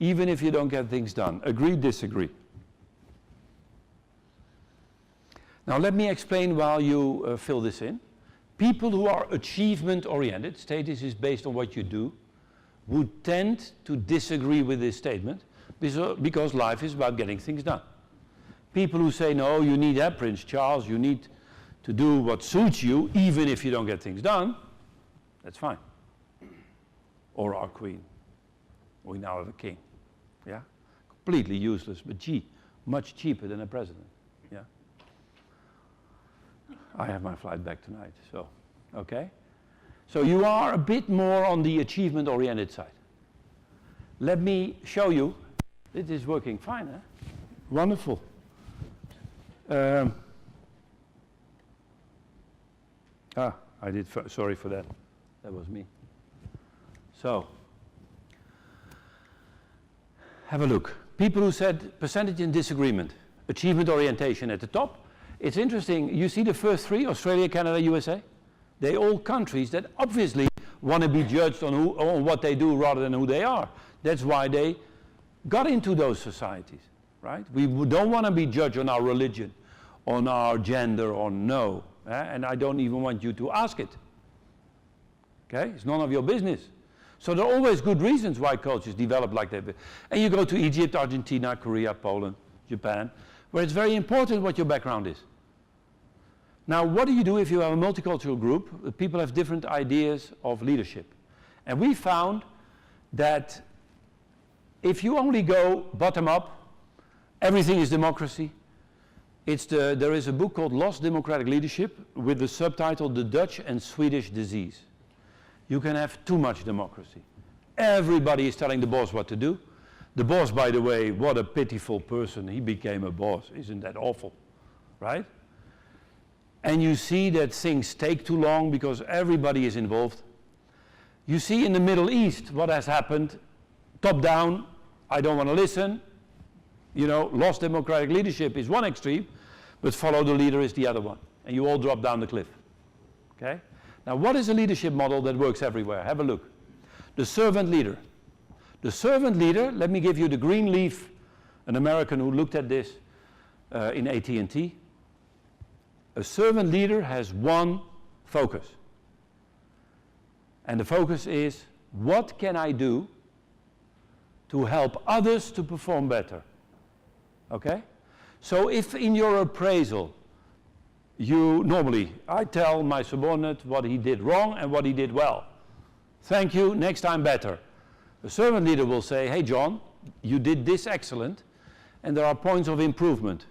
even if you don't get things done. Agree, disagree? Now let me explain while you fill this in. People who are achievement-oriented, status is based on what you do, would tend to disagree with this statement because life is about getting things done. People who say, no, you need that, Prince Charles, you need to do what suits you, even if you don't get things done, that's fine. Or our queen. We now have a king. Yeah? Completely useless, but gee, much cheaper than a president. Yeah? I have my flight back tonight, so, okay? So you are a bit more on the achievement-oriented side. Let me show you. It is working fine, huh? Wonderful. Sorry for that. That was me. So, have a look. People who said percentage in disagreement, achievement orientation at the top. It's interesting, you see the first three, Australia, Canada, USA? They're all countries that obviously want to be judged on what they do rather than who they are. That's why they got into those societies, right? We don't want to be judged on our religion, on our gender, or no. And I don't even want you to ask it. Okay? It's none of your business. So there are always good reasons why cultures develop like they do. And you go to Egypt, Argentina, Korea, Poland, Japan, where it's very important what your background is. Now, what do you do if you have a multicultural group? People have different ideas of leadership. And we found that if you only go bottom up, everything is democracy. There is a book called Lost Democratic Leadership with the subtitle The Dutch and Swedish Disease. You can have too much democracy. Everybody is telling the boss what to do. The boss, by the way, what a pitiful person. He became a boss. Isn't that awful? Right? And you see that things take too long because everybody is involved. You see in the Middle East what has happened. Top down, I don't want to listen. You know, lost democratic leadership is one extreme, but follow the leader is the other one. And you all drop down the cliff. Okay? Now, what is a leadership model that works everywhere? Have a look. The servant leader. The servant leader, let me give you the green leaf, an American who looked at this in AT&T. A servant leader has one focus. And the focus is, what can I do to help others to perform better? Okay? So if in your appraisal, I tell my subordinate what he did wrong and what he did well. Thank you, next time better. The servant leader will say, hey John, you did this excellent, and there are points of improvement.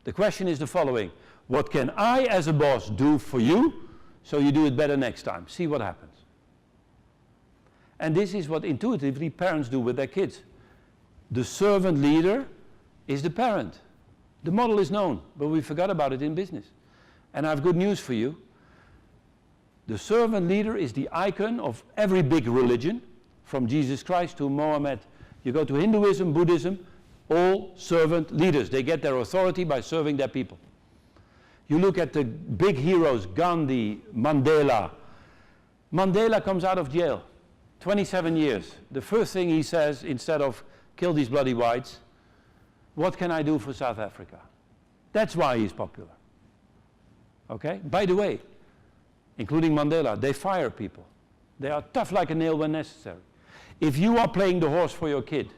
The question is the following: what can I as a boss do for you so you do it better next time? See what happens. And this is what intuitively parents do with their kids. The servant leader is the parent. The model is known, but we forgot about it in business. And I have good news for you. The servant leader is the icon of every big religion, from Jesus Christ to Mohammed. You go to Hinduism, Buddhism, all servant leaders. They get their authority by serving their people. You look at the big heroes, Gandhi, Mandela. Mandela comes out of jail, 27 years. The first thing he says, instead of kill these bloody whites, what can I do for South Africa? That's why he's popular. Okay? By the way, including Mandela, they fire people. They are tough like a nail when necessary. If you are playing the horse for your kid,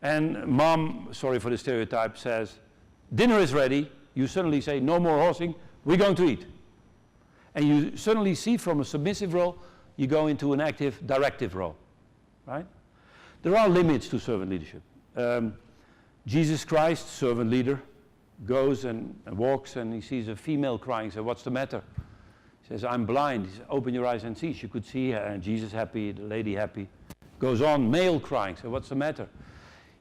and mom, sorry for the stereotype, says, dinner is ready, you suddenly say, no more horsing, we're going to eat. And you suddenly see from a submissive role, you go into an active, directive role. Right? There are limits to servant leadership. Jesus Christ, servant leader, goes and walks and he sees a female crying. So what's the matter? He says, I'm blind. He says, open your eyes and see. She could see her, and Jesus happy, the lady happy. Goes on, male crying. So what's the matter?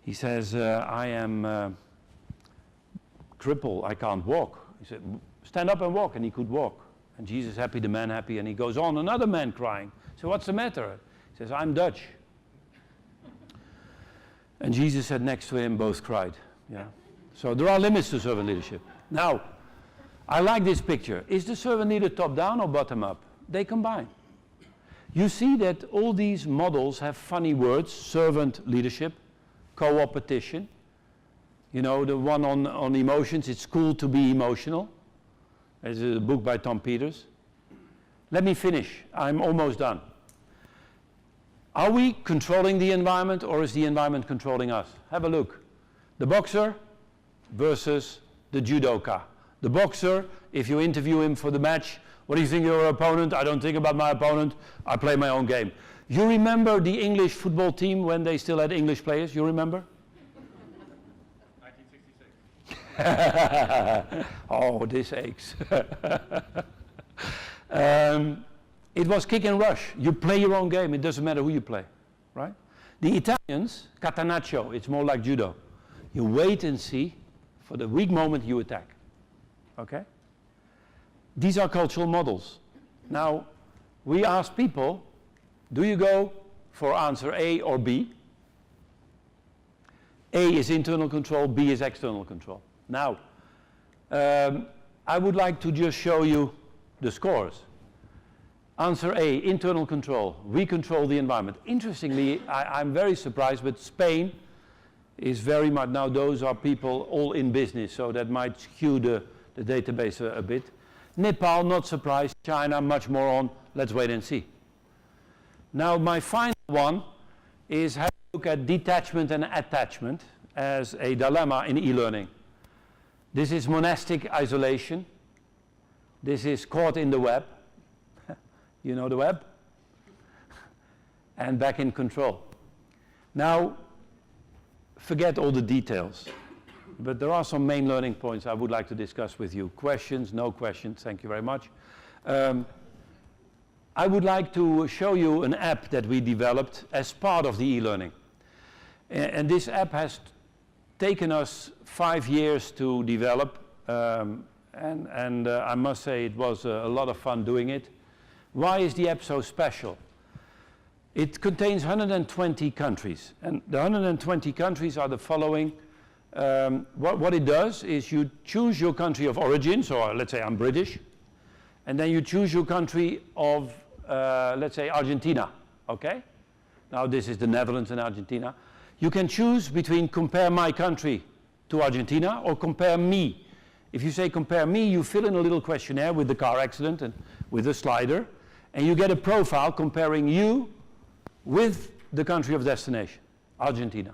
He says, I am crippled. I can't walk. He said, stand up and walk. And he could walk. And Jesus happy, the man happy. And he goes on, another man crying. So what's the matter? He says, I'm Dutch. And Jesus said next to him, both cried. Yeah. So there are limits to servant leadership. Now, I like this picture. Is the servant leader top down or bottom up? They combine. You see that all these models have funny words: servant leadership, co-opetition. You know, the one on emotions, it's cool to be emotional. There's a book by Tom Peters. Let me finish. I'm almost done. Are we controlling the environment, or is the environment controlling us? Have a look. The boxer versus the judoka. The boxer, if you interview him for the match, what do you think of your opponent? I don't think about my opponent. I play my own game. You remember the English football team when they still had English players? You remember? 1966. Oh, this aches. It was kick and rush. You play your own game. It doesn't matter who you play, right? The Italians, catenaccio, it's more like judo. You wait and see. For the weak moment, you attack. Okay? These are cultural models. Now, we ask people, do you go for answer A or B? A is internal control, B is external control. Now, I would like to just show you the scores. Answer A, internal control. We control the environment. Interestingly, I'm very surprised, but Spain is very much, now those are people all in business, so that might skew the database a bit. Nepal, not surprised. China, much more on, let's wait and see. Now, my final one is have a look at detachment and attachment as a dilemma in e-learning. This is monastic isolation. This is caught in the web. You know the web? And back in control. Now, forget all the details, but there are some main learning points I would like to discuss with you. Questions, no questions, thank you very much. I would like to show you an app that we developed as part of the e-learning. And this app has taken us 5 years to develop, and I must say it was a lot of fun doing it. Why is the app so special? It contains 120 countries, and the 120 countries are the following. What it does is you choose your country of origin, so let's say I'm British, and then you choose your country of, let's say, Argentina, okay? Now this is the Netherlands and Argentina. You can choose between compare my country to Argentina or compare me. If you say compare me, you fill in a little questionnaire with the car accident and with a slider, and you get a profile comparing you with the country of destination, Argentina.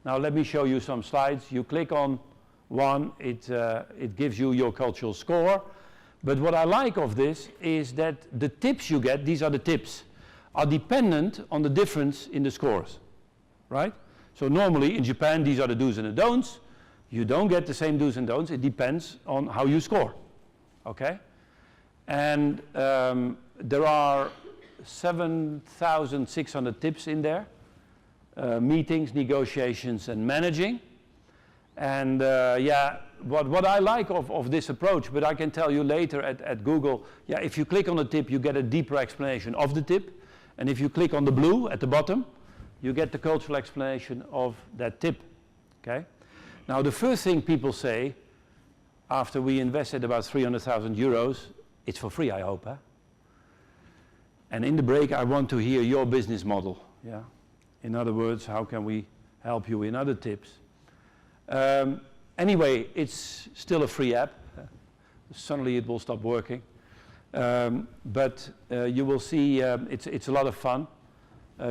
Now let me show you some slides. You click on one, it gives you your cultural score. But what I like of this is that the tips you get, these are the tips, are dependent on the difference in the scores, right? So normally in Japan, these are the do's and the don'ts. You don't get the same do's and don'ts. It depends on how you score, okay? And there are 7,600 tips in there, meetings, negotiations, and managing. And yeah, what I like of this approach, but I can tell you later at Google, yeah, if you click on the tip, you get a deeper explanation of the tip. And if you click on the blue at the bottom, you get the cultural explanation of that tip, okay? Now, the first thing people say, after we invested about 300,000 euros, it's for free, I hope, huh? And in the break, I want to hear your business model, yeah? In other words, how can we help you in other tips? Anyway, it's still a free app. Suddenly it will stop working. But you will see it's a lot of fun.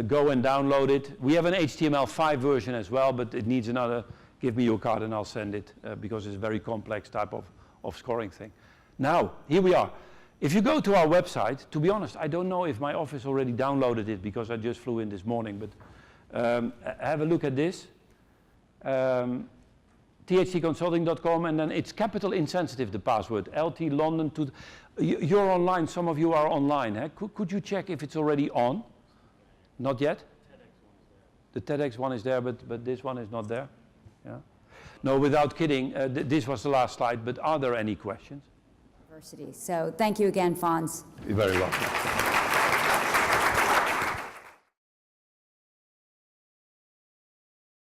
Go and download it. We have an HTML5 version as well, but it needs another, give me your card and I'll send it, because it's a very complex type of scoring thing. Now, here we are. If you go to our website, to be honest, I don't know if my office already downloaded it because I just flew in this morning, but have a look at this. THCconsulting.com, and then it's capital insensitive, the password, LT London. You're online, some of you are online. Eh? Could you check if it's already on? Not yet? The TEDx one is there, but this one is not there. Yeah. No, without kidding, this was the last slide, but are there any questions? So thank you again, Fons. You're very welcome.